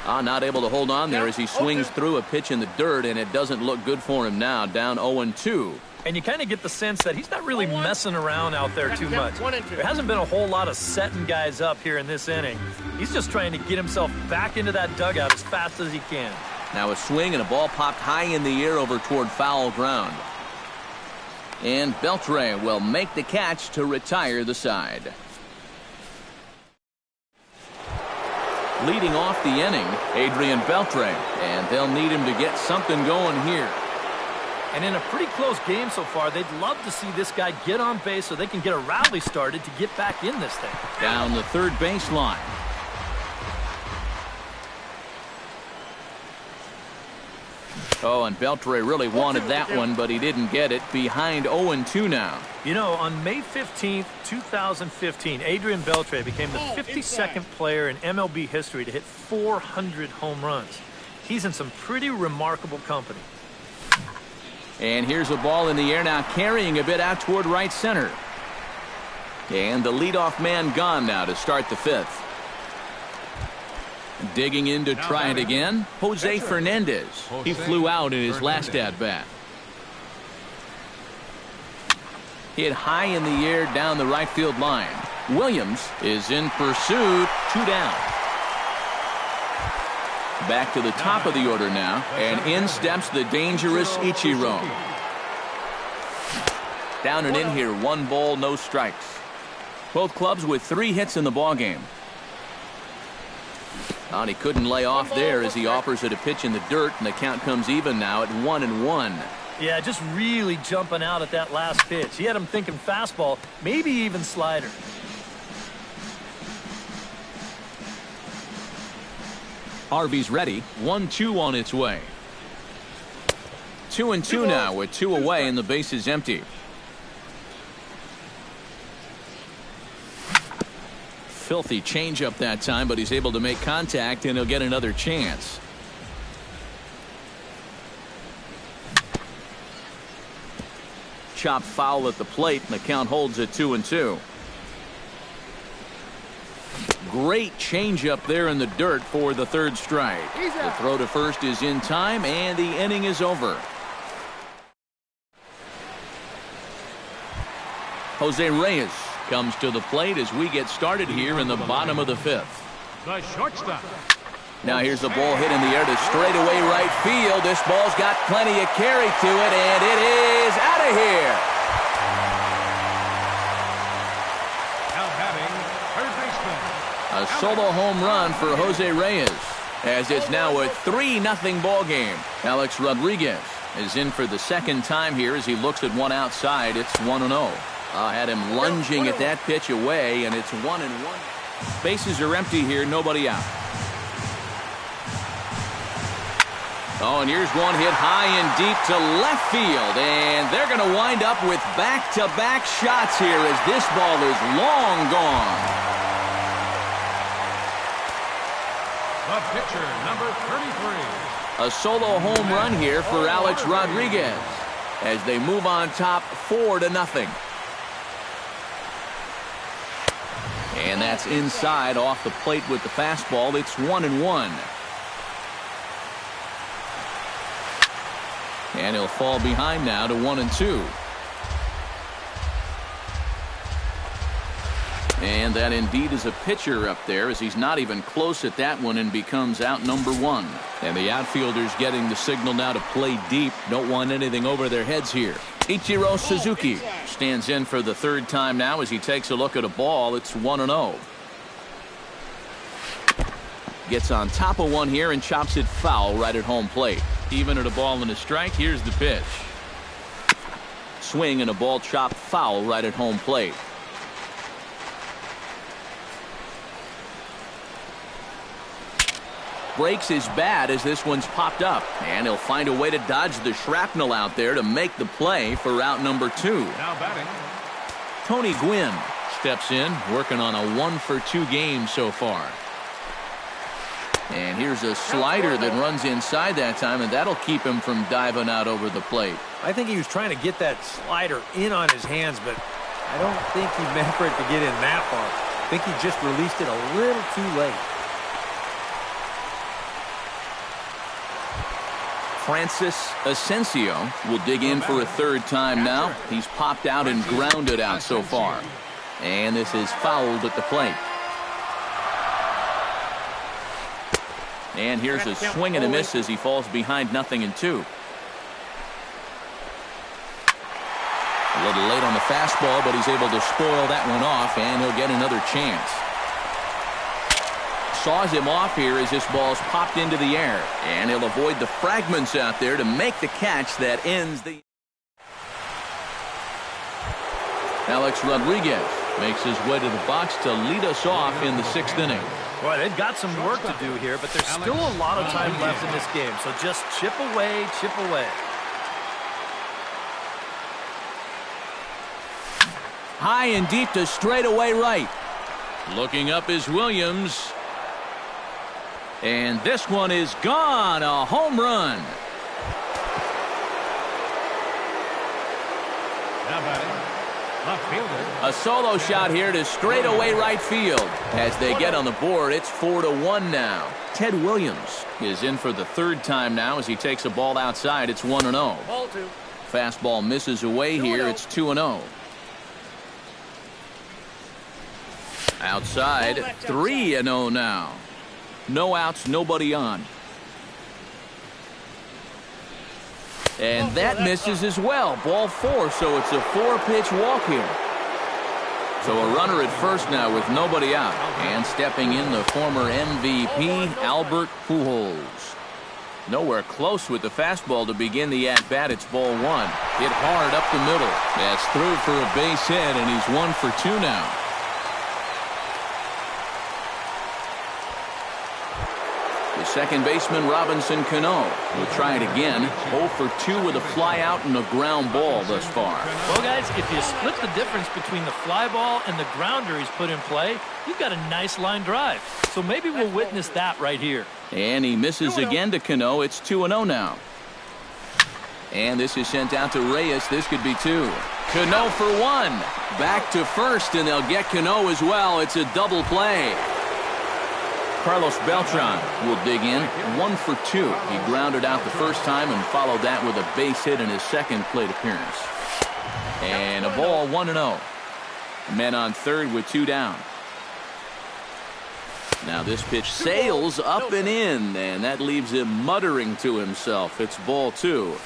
Not able to hold on there as he swings through a pitch in the dirt, and it doesn't look good for him now. Down 0-2. And you kind of get the sense that he's not really messing around out there too much. There hasn't been a whole lot of setting guys up here in this inning. He's just trying to get himself back into that dugout as fast as he can. Now a swing and a ball popped high in the air over toward foul ground. And Beltre will make the catch to retire the side. Leading off the inning, Adrian Beltre, and they'll need him to get something going here. And in a pretty close game so far, they'd love to see this guy get on base so they can get a rally started to get back in this thing. Down the third baseline. Oh, and Beltre really wanted that one, but he didn't get it. Behind 0-2 now. You know, on May 15th, 2015, Adrian Beltre became the 52nd player in MLB history to hit 400 home runs. He's in some pretty remarkable company. And here's a ball in the air now, carrying a bit out toward right center. And the leadoff man gone now to start the fifth. Digging in to try it again, Jose Fernandez. He flew out in his last at-bat. Hit high in the air down the right field line. Williams is in pursuit, 2 down. Back to the top of the order now, and in steps the dangerous Ichiro. Down and in here, 1 ball, no strikes. Both clubs with 3 hits in the ballgame. And he couldn't lay off there as he offers it a pitch in the dirt, and the count comes even now at 1-1. Yeah, just really jumping out at that last pitch. He had him thinking fastball, maybe even slider. Harvey's ready. 1-2 on its way. 2-2 now with 2 away and the base is empty. Filthy changeup that time, but he's able to make contact and he'll get another chance. Chop foul at the plate, and the count holds at 2-2. Great changeup there in the dirt for the third strike. The throw to first is in time, and the inning is over. Jose Reyes comes to the plate as we get started here in the bottom of the fifth. The shortstop. Now here's a ball hit in the air to straightaway right field. This ball's got plenty of carry to it, and it is out of here. Now batting, third baseman. A solo home run for Jose Reyes, as it's now a 3-0 ball game. Alex Rodriguez is in for the second time here as he looks at one outside. It's 1-0. Had him lunging at that pitch away, and it's 1-1. Bases are empty here, nobody out. Oh, and here's one hit high and deep to left field, and they're going to wind up with back-to-back shots here as this ball is long gone. The pitcher, number 33. A solo home run here for Alex Rodriguez as they move on top 4-0. And that's inside off the plate with the fastball. It's 1-1. And he'll fall behind now to 1-2. And that indeed is a pitcher up there as he's not even close at that one and becomes out number 1. And the outfielders getting the signal now to play deep. Don't want anything over their heads here. Ichiro Suzuki stands in for the third time now as he takes a look at a ball. It's 1-0. Gets on top of one here and chops it foul right at home plate. Even at a ball and a strike, here's the pitch. Swing and a ball chopped foul right at home plate. Breaks his bat as this one's popped up, and he'll find a way to dodge the shrapnel out there to make the play for out number 2. Now batting, Tony Gwynn steps in, working on a 1-for-2 game so far. And here's a slider that runs inside that time, and that'll keep him from diving out over the plate. I think he was trying to get that slider in on his hands, but I don't think he meant for it to get in that far. I think he just released it a little too late. Francis Asensio will dig in for a third time now. He's popped out and grounded out so far. And this is fouled at the plate. And here's a swing and a miss as he falls behind 0-2. A little late on the fastball, but he's able to spoil that one off, and he'll get another chance. Saws him off here as this ball's popped into the air, and he'll avoid the fragments out there to make the catch that ends the... Alex Rodriguez makes his way to the box to lead us off in the 6th inning. Boy, they've got some work to do here, but there's still a lot of time left in this game, so just chip away, chip away. High and deep to straightaway right. Looking up is Williams. And this one is gone. A home run. Now batting, left fielder. A solo shot here to straightaway right field. As they get on the board, it's 4-1 now. Ted Williams is in for the 3rd time now as he takes a ball outside. It's 1-0. Ball 2. Fastball misses away here. It's 2-0. Outside, 3-0 now. No outs, nobody on. And that misses as well. Ball 4, so it's a 4-pitch walk here. So a runner at first now with nobody out. And stepping in, the former MVP, Albert Pujols. Nowhere close with the fastball to begin the at-bat. It's ball 1. Hit hard up the middle. That's through for a base hit, and he's 1 for 2 now. The second baseman, Robinson Cano, will try it again. 0 for 2 with a fly out and a ground ball thus far. Well, guys, if you split the difference between the fly ball and the grounder he's put in play, you've got a nice line drive. So maybe we'll witness that right here. And he misses again to Cano. It's 2-0 now. And this is sent out to Reyes. This could be 2. Cano for 1. Back to first, and they'll get Cano as well. It's a double play. Carlos Beltran will dig in. 1 for 2. He grounded out the first time and followed that with a base hit in his second plate appearance. And a ball, 1-0. Men on third with 2 down. Now this pitch sails up and in, and that leaves him muttering to himself. It's ball 2.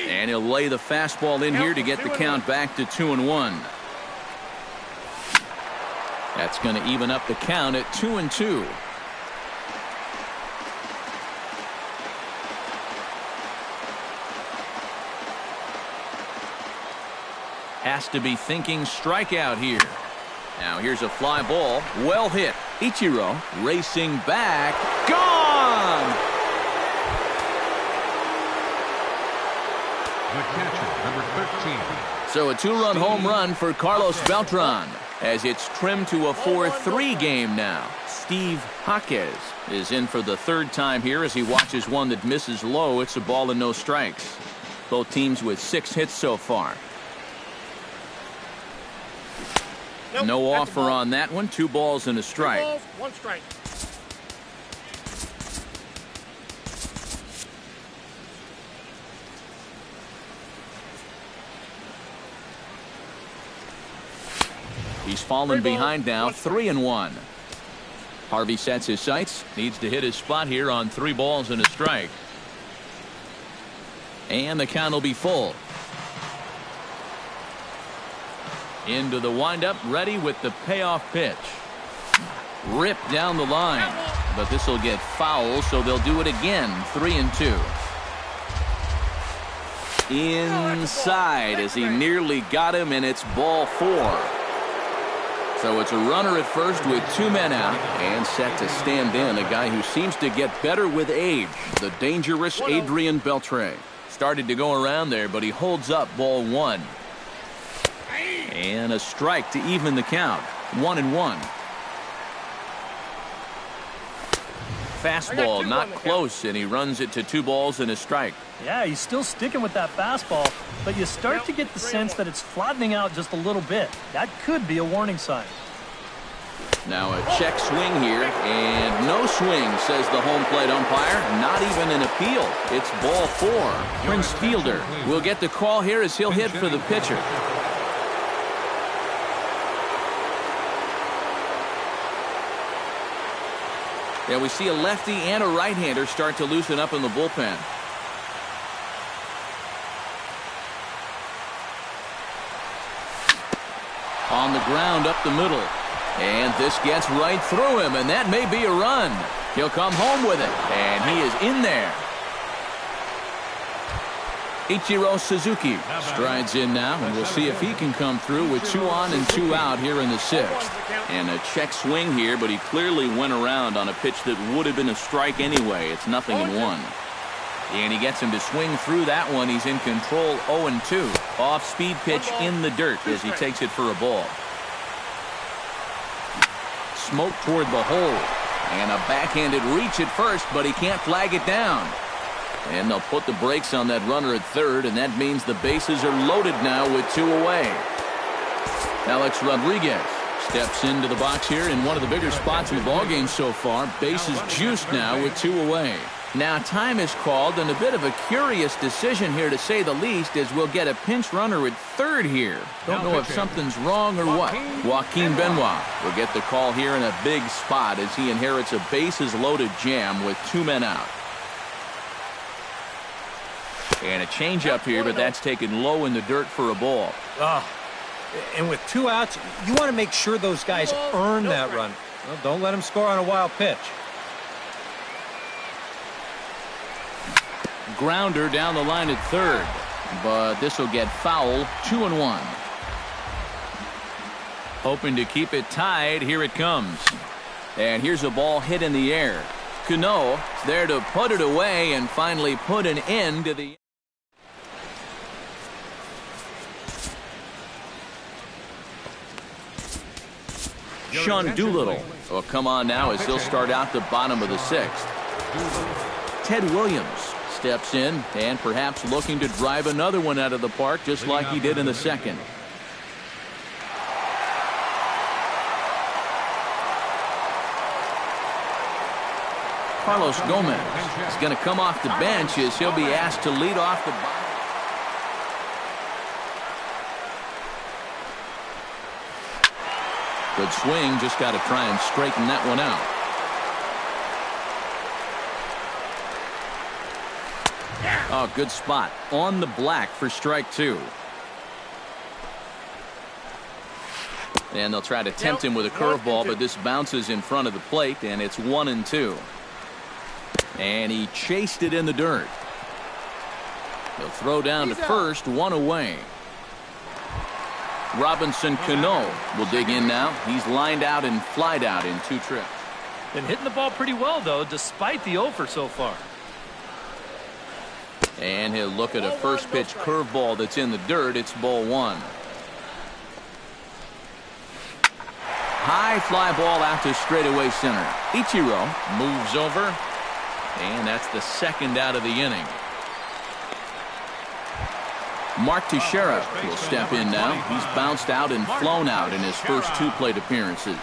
And he'll lay the fastball in here to get the count back to 2-1. That's going to even up the count at 2-2. Has to be thinking strikeout here. Now here's a fly ball. Well hit. Ichiro racing back. Gone! The catcher, number 13. So a 2-run home run for Carlos Beltran as it's trimmed to a 4-3 game now. Steve Jaquez is in for the 3rd time here as he watches one that misses low. It's a ball and no strikes. Both teams with 6 hits so far. No offer on that one. 2 balls and a strike. 2 balls, 1 strike. He's fallen behind now, 3-1. Harvey sets his sights. Needs to hit his spot here on 3 balls and a strike. And the count will be full. Into the windup, ready with the payoff pitch. Ripped down the line, but this will get foul, so they'll do it again. 3-2. Inside as he nearly got him, and it's ball 4. So it's a runner at first with 2 men out, and set to stand in a guy who seems to get better with age, the dangerous Adrian Beltre. Started to go around there, but he holds up ball 1. And a strike to even the count. 1-1. Fastball not close, and he runs it to 2 balls and a strike. Yeah, he's still sticking with that fastball, but you start to get the sense that it's flattening out just a little bit. That could be a warning sign. Now a check swing here, and no swing, says the home plate umpire. Not even an appeal. It's ball 4. Prince Fielder will get the call here as he'll hit for the pitcher. Yeah, we see a lefty and a right-hander start to loosen up in the bullpen. On the ground up the middle. And this gets right through him, and that may be a run. He'll come home with it, and he is in there. Ichiro Suzuki strides in now, and we'll see if he can come through with 2 on and 2 out here in the 6th. And a check swing here, but he clearly went around on a pitch that would have been a strike anyway. It's 0-1. And he gets him to swing through that one. He's in control 0-2. Off-speed pitch in the dirt as he takes it for a ball. Smoke toward the hole. And a backhanded reach at first, but he can't flag it down. And they'll put the brakes on that runner at third, and that means the bases are loaded now with 2 away. Alex Rodriguez steps into the box here in one of the bigger spots in the ballgame so far. Bases juiced now with 2 away. Now time is called, and a bit of a curious decision here to say the least, as we'll get a pinch runner at third here. Don't know if something's wrong or what. Joaquin Benoit will get the call here in a big spot as he inherits a bases loaded jam with 2 men out. And a changeup here, but that's taken low in the dirt for a ball. And with 2 outs, you want to make sure those guys earn that run. Well, don't let them score on a wild pitch. Grounder down the line at third, but this will get foul. 2-1. Hoping to keep it tied. Here it comes. And here's a ball hit in the air. Cano there to put it away and finally put an end to the... Sean Doolittle will come on now as he'll start out the bottom of the 6th. Ted Williams steps in and perhaps looking to drive another one out of the park just like he did in the 2nd. Carlos Gomez is going to come off the bench as he'll be asked to lead off the bottom. Good swing, just got to try and straighten that one out. Oh, good spot on the black for strike 2. And they'll try to tempt him with a curveball, but this bounces in front of the plate, and it's 1-2. And he chased it in the dirt. He'll throw down to first, 1 away. Robinson Cano will dig in now. He's lined out and flied out in 2 trips. Been hitting the ball pretty well, though, despite the over so far. And he'll look at a first pitch curveball that's in the dirt. It's ball 1. High fly ball out to straightaway center. Ichiro moves over, and that's the 2nd out of the inning. Mark Teixeira will step in now. He's bounced out and flown out in his first 2 plate appearances.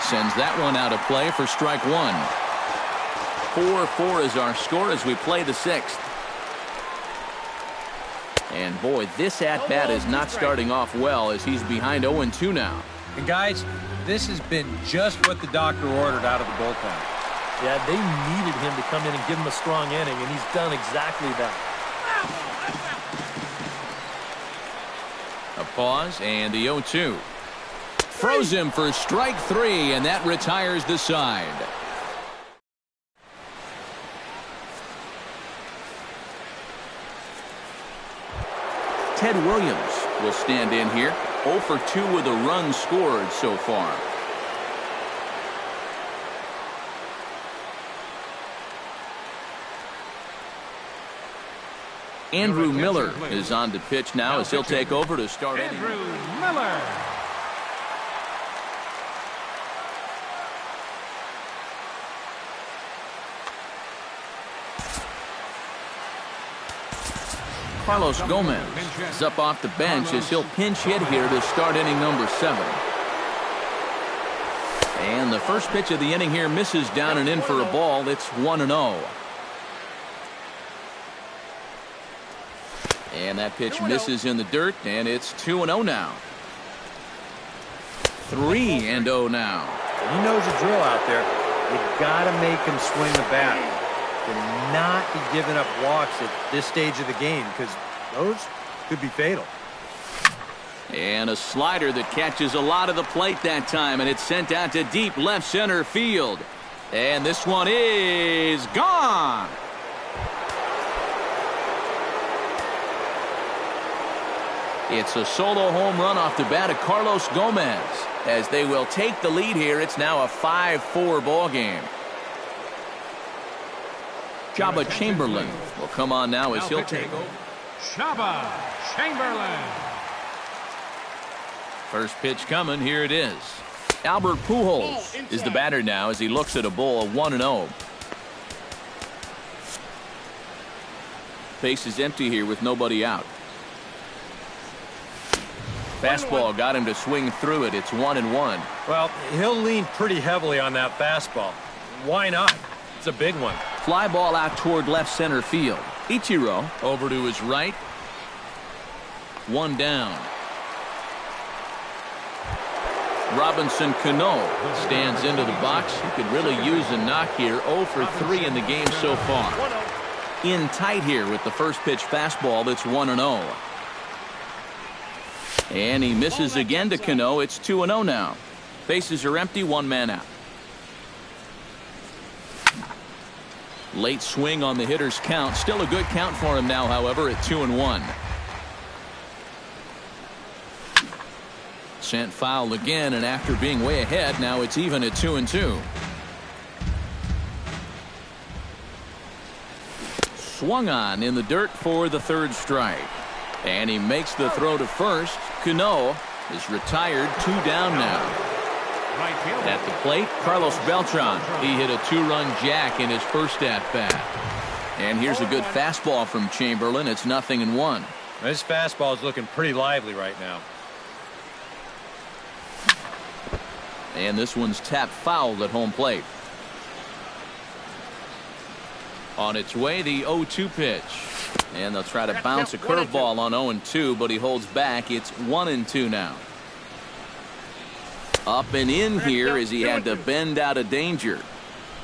Sends that one out of play for strike 1. 4-4 is our score as we play the 6th. And boy, this at-bat is not starting off well as he's behind 0-2 now. And guys, this has been just what the doctor ordered out of the bullpen. Yeah, they needed him to come in and give him a strong inning, and he's done exactly that. A pause and the 0-2. Froze him for strike 3, and that retires the side. Ted Williams will stand in here. 0 for 2 with a run scored so far. Andrew Miller is on to pitch now as he'll take over to start. Andrew Miller. Carlos Gomez is up off the bench as he'll pinch hit here to start inning number 7. And the first pitch of the inning here misses down and in for a ball. It's 1-0. And that pitch misses in the dirt, and it's 2-0 now. 3-0 now. He knows the drill out there. You got to make him swing the bat. To not be giving up walks at this stage of the game, because those could be fatal. And a slider that catches a lot of the plate that time, and it's sent out to deep left center field. And this one is gone. It's a solo home run off the bat of Carlos Gomez. As they will take the lead here, it's now a 5-4 ball game. Jabba Chamberlain will come on now as he'll take over. Jabba Chamberlain. First pitch coming. Here it is. Albert Pujols is the batter now as he looks at a ball of 1-0. Base is empty here with nobody out. Fastball got him to swing through it. It's 1-1. Well, he'll lean pretty heavily on that fastball. Why not? It's a big one. Fly ball out toward left center field. Ichiro over to his right. One down. Robinson Cano stands into the box. He could really use a knock here. 0 for 3 in the game so far. In tight here with the first pitch fastball. That's 1-0. And he misses again to Cano. It's 2-0 now. Bases are empty. One man out. Late swing on the hitter's count. Still a good count for him now, however, at 2-1. Sent foul again, and after being way ahead, now it's even at 2-2. Swung on in the dirt for the third strike. And he makes the throw to first. Cano is retired. 2 down now. At the plate, Carlos Beltran. He hit a 2-run jack in his first at-bat. And here's a good fastball from Chamberlain. It's 0-1. This fastball is looking pretty lively right now. And this one's tapped foul at home plate. On its way, the 0-2 pitch. And they'll try to bounce a curveball on 0-2, but he holds back. It's 1-2 now. Up and in here as he had to bend out of danger.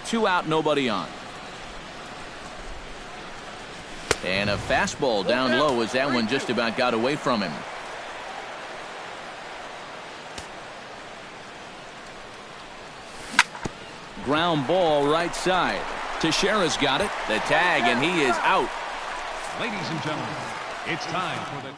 2 out, nobody on. And a fastball down low as that one just about got away from him. Ground ball right side. Teixeira's got it. The tag, and he is out. Ladies and gentlemen, it's time for the...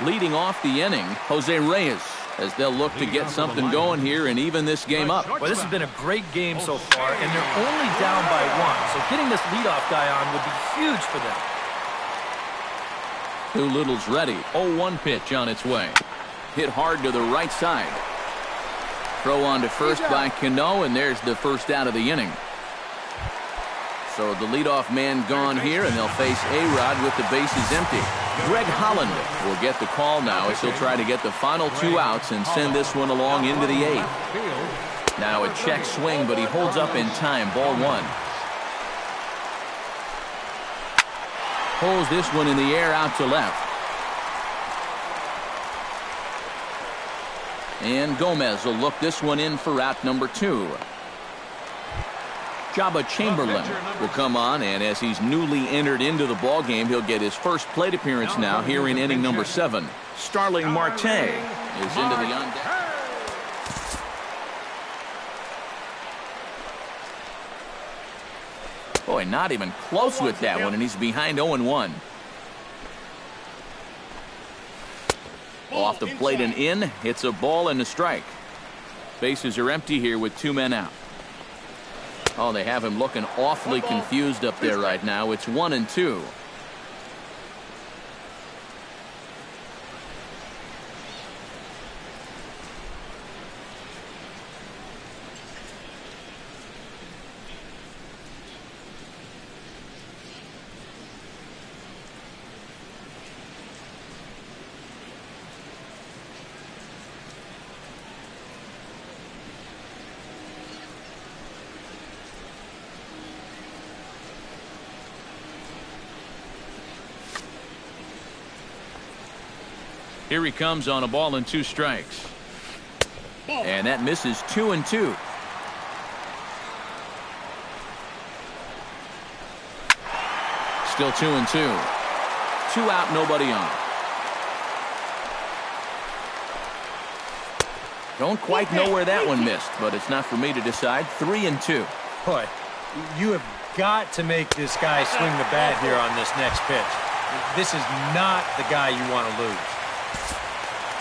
Leading off the inning, Jose Reyes, as they'll look to get something going here and even this game up. Well, this has been a great game so far, and they're only down by 1. So getting this leadoff guy on would be huge for them. Doolittle's ready. 0-1 pitch on its way. Hit hard to the right side. Throw on to first by Cano, and there's the first out of the inning. So the leadoff man gone here, and they'll face A-Rod with the bases empty. Greg Holland will get the call now as he'll try to get the final 2 outs and send this one along into the 8th. Now a check swing, but he holds up in time. Ball 1. Pulls this one in the air out to left. And Gomez will look this one in for out number 2. Jabba Chamberlain will come on, and as he's newly entered into the ballgame, he'll get his first plate appearance now here in inning number 7. Starling Marte is into the on deck. Boy, not even close with that one, and he's behind 0-1. Off the plate and in, hits a ball and a strike. Bases are empty here with 2 men out. Oh, they have him looking awfully confused up there right now. It's 1-2. Here he comes on a ball and 2 strikes. And that misses 2-2. Still 2-2. 2 out, nobody on. Don't quite know where that one missed, but it's not for me to decide. 3-2. Boy, you have got to make this guy swing the bat here on this next pitch. This is not the guy you want to lose.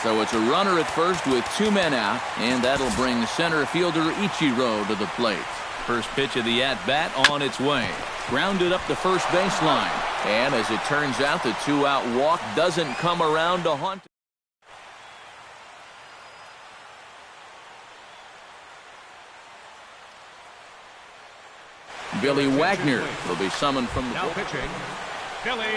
So it's a runner at first with 2 men out, and that'll bring center fielder Ichiro to the plate. First pitch of the at-bat on its way. Grounded up the first baseline. And as it turns out, the 2-out walk doesn't come around to haunt. Billy Wagner will be summoned from the pitching.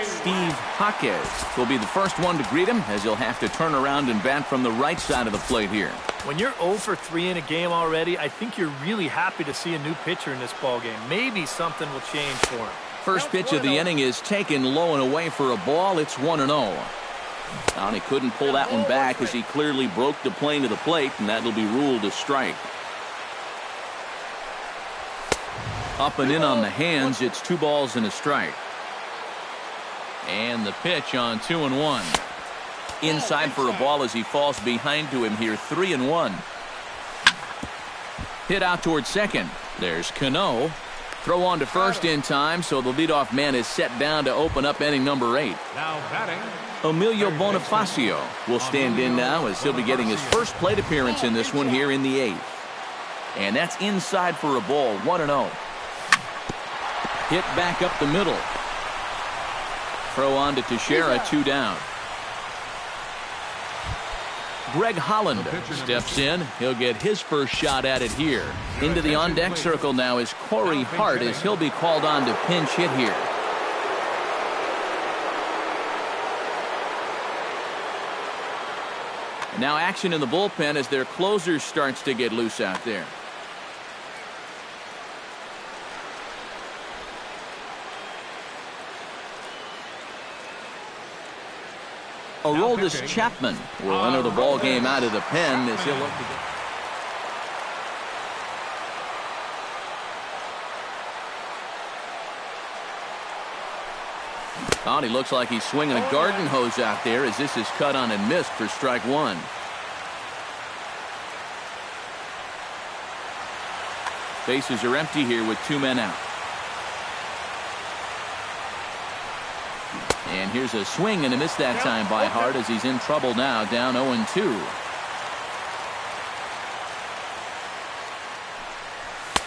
Steve Jaquez will be the first one to greet him, as he'll have to turn around and bat from the right side of the plate here. When you're 0 for 3 in a game already, I think you're really happy to see a new pitcher in this ballgame. Maybe something will change for him. First pitch of the inning is taken low and away for a ball. It's 1-0. Now, he couldn't pull that one back as he clearly broke the plane to the plate, and that'll be ruled a strike. Up and in on the hands. It's 2 balls and a strike. And the pitch on 2-1. Inside for a ball as he falls behind to him here. 3-1. Hit out towards second. There's Cano. Throw on to first in time, so the leadoff man is set down to open up inning number 8. Now batting, Emilio Bonifacio will stand in now as he'll be getting his first plate appearance in this one here in the 8th. And that's inside for a ball. 1-0. Hit back up the middle. Throw on to Teixeira, 2 down. Greg Holland steps in. He'll get his first shot at it here. Into the on-deck circle now is Corey Hart, as he'll be called on to pinch hit here. And now action in the bullpen as their closer starts to get loose out there. Aroldis Chapman will enter the ball game out of the pen as he'll look to get. Oh, he looks like he's swinging a garden hose out there as this is cut on and missed for strike 1. Bases are empty here with 2 men out. And here's a swing and a miss that time by Hart as he's in trouble now, down 0-2.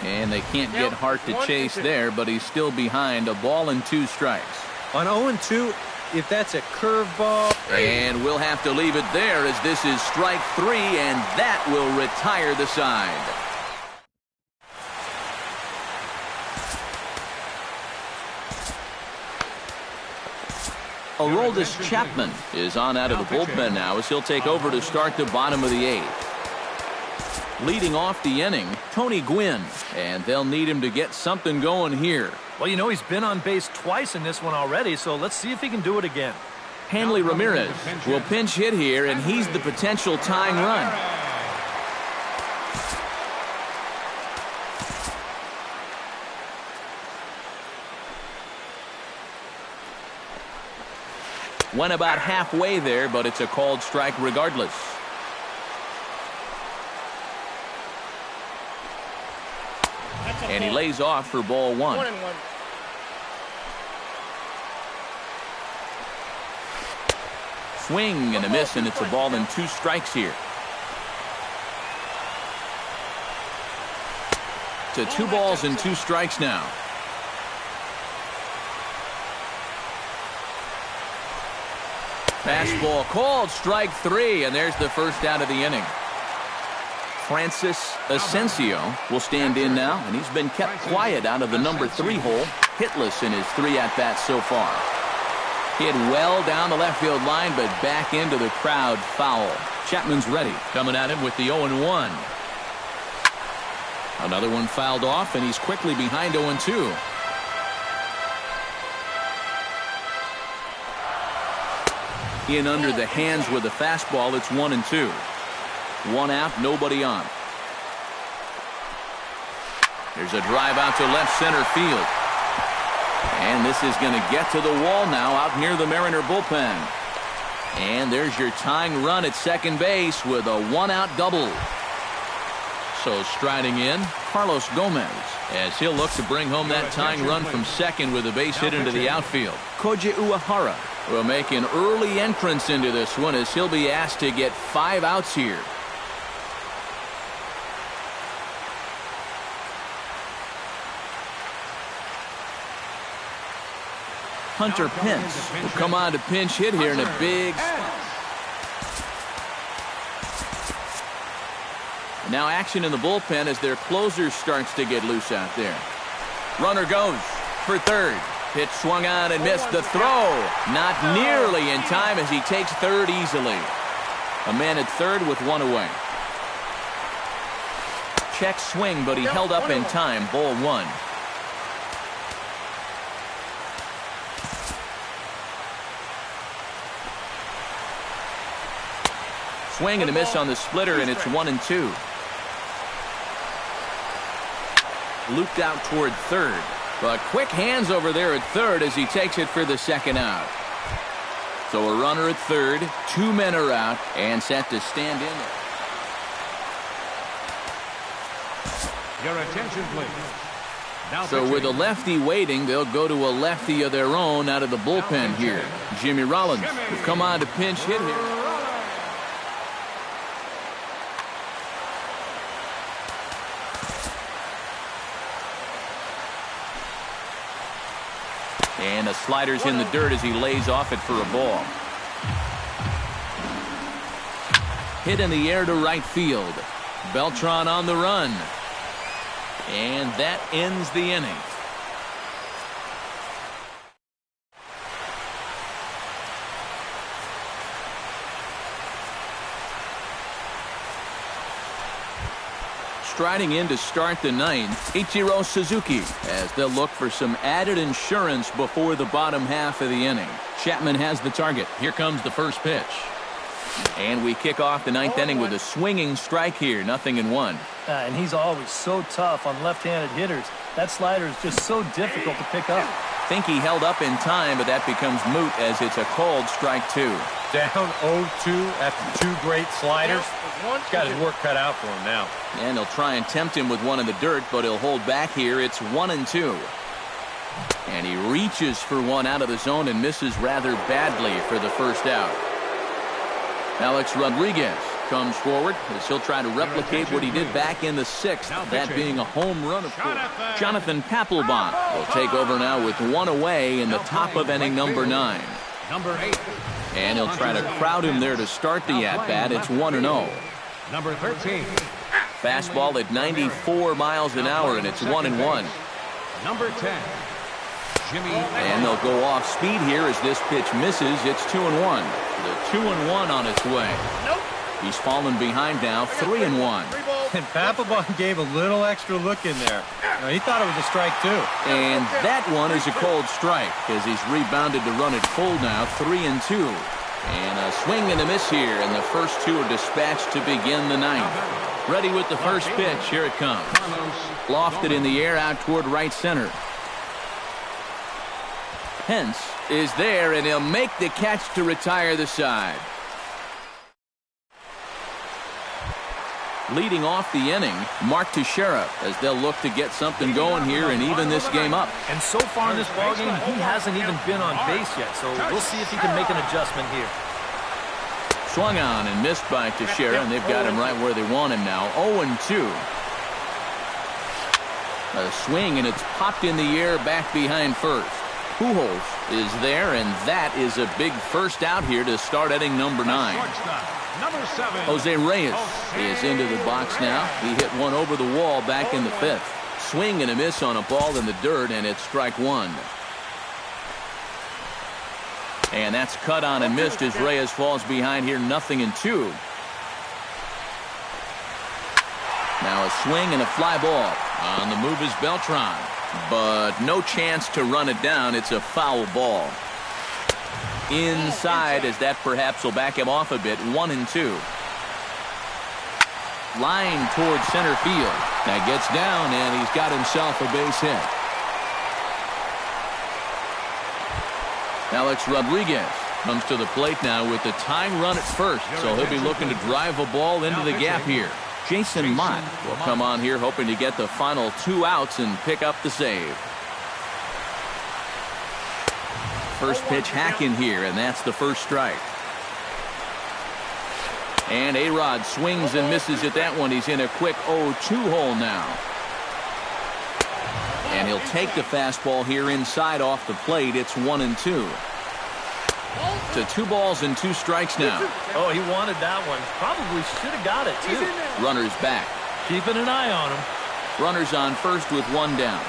And they can't get Hart to chase there, but he's still behind. A ball and 2 strikes. On 0-2, if that's a curveball. And we'll have to leave it there as this is strike 3, and that will retire the side. Aroldis Chapman is on out of the bullpen now as he'll take over to start the bottom of the 8th. Leading off the inning, Tony Gwynn, and they'll need him to get something going here. Well, you know, he's been on base twice in this one already, so let's see if he can do it again. Hanley Ramirez will pinch hit here, and he's the potential tying run. Went about halfway there, but it's a called strike regardless. And he lays off for ball 1. 1-1. Swing and a miss, and it's a ball and 2 strikes here. To 2 balls and 2 strikes now. Fastball called, strike 3, and there's the first out of the inning. Francis Asensio will stand in now, and he's been kept quiet out of the number 3 hole, hitless in his 3 at-bats so far. Hit well down the left field line, but back into the crowd foul. Chapman's ready, coming at him with the 0-1. Another one fouled off, and he's quickly behind 0-2. In under the hands with a fastball. It's 1-2. 1 out, nobody on. There's a drive out to left center field. And this is going to get to the wall now out near the Mariner bullpen. And there's your tying run at second base with a one-out double. So striding in, Carlos Gomez, as he'll look to bring home that tying run from second with a base hit into the outfield. Koji Uehara will make an early entrance into this one as he'll be asked to get 5 outs here. Hunter Pence will come on to pinch hit here in a big spot. Now action in the bullpen as their closer starts to get loose out there. Runner goes for third. Pitch swung on and missed. The throw not nearly in time as he takes third easily. A man at third with one away. Check swing, but he held up in time. Ball one. Swing and a miss on the splitter, and it's 1-2. Looped out toward third. But quick hands over there at third as he takes it for the second out. So a runner at third, 2 men are out, and set to stand in. Your attention, please. Now so with a lefty waiting, they'll go to a lefty of their own out of the bullpen here. Jimmy Rollins will come on to pinch hit here. And a slider's in the dirt as he lays off it for a ball. Hit in the air to right field. Beltran on the run. And that ends the inning. Striding in to start the ninth, Ichiro Suzuki, as they'll look for some added insurance before the bottom half of the inning. Chapman has the target. Here comes the first pitch. And we kick off the ninth inning with a swinging strike here, 0-1. And he's always so tough on left-handed hitters. That slider is just so difficult to pick up. Think he held up in time, but that becomes moot as it's a called strike two. Down 0-2 after 2 great sliders. He's got his work cut out for him now. And he'll try and tempt him with one in the dirt, but he'll hold back here. It's 1-2. And he reaches for one out of the zone and misses rather badly for the first out. Alex Rodriguez comes forward as he'll try to replicate what he did back in the 6th, that being a home run, of course. Jonathan Papelbon will take over now with one away in the top of inning number 9. Number 8. And he'll try to crowd him there to start the at-bat. It's 1-0. Number 13. Fastball at 94 miles an hour, and it's 1-1. Number 10. Jimmy. And they'll go off speed here as this pitch misses. It's 2-1. The 2-1 on its way. He's fallen behind now, 3-1. And Papelbon gave a little extra look in there. He thought it was a strike, too. And that one is a cold strike as he's rebounded to run it full now, 3-2. And a swing and a miss here, and the first two are dispatched to begin the ninth. Ready with the first pitch. Here it comes. Lofted in the air out toward right center. Pence is there, and he'll make the catch to retire the side. Leading off the inning, Mark Teixeira, as they'll look to get something going here and even this game up. And so far in this ballgame, he hasn't even been on base yet, so we'll see if he can make an adjustment here. Swung on and missed by Teixeira, and they've got him right where they want him now, 0-2. A swing, and it's popped in the air back behind first. Pujols is there, and that is a big first out here to start inning number 9. Number 7. Jose Reyes is into the box now. He hit one over the wall back in the 5th. Swing and a miss on a ball in the dirt, and it's strike one. And that's cut on and missed as Reyes falls behind here, 0-2. Now a swing and a fly ball. On the move is Beltran, but no chance to run it down. It's a foul ball. Inside, as that perhaps will back him off a bit, 1-2. Line towards center field. That gets down, and he's got himself a base hit. Alex Rodriguez comes to the plate now with the tying run at first, so he'll be looking to drive a ball into the gap here. Jason Mott will come on here hoping to get the final 2 outs and pick up the save. First pitch hack in here, and that's the first strike. And A-Rod swings and misses at that one. He's in a quick 0-2 hole now. And he'll take the fastball here inside off the plate. It's 1-2. To 2 balls and 2 strikes now. Oh, he wanted that one. Probably should have got it, too. Runners back. Keeping an eye on him. Runners on first with 1 down.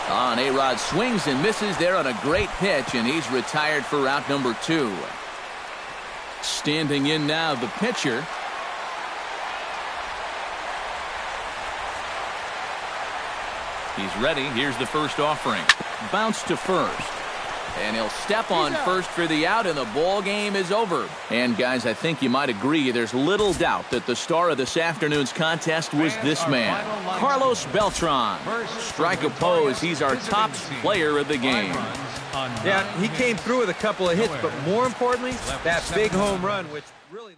On A-Rod swings and misses there on a great pitch, and he's retired for out number 2. Standing in now, the pitcher. He's ready. Here's the first offering. Bounce to first. And he'll step on first for the out, and the ball game is over. And, guys, I think you might agree there's little doubt that the star of this afternoon's contest was this man, Carlos Beltran. Strike oppose. He's our top player of the game. Yeah, he came through with a couple of hits, but more importantly, that big home run, which really...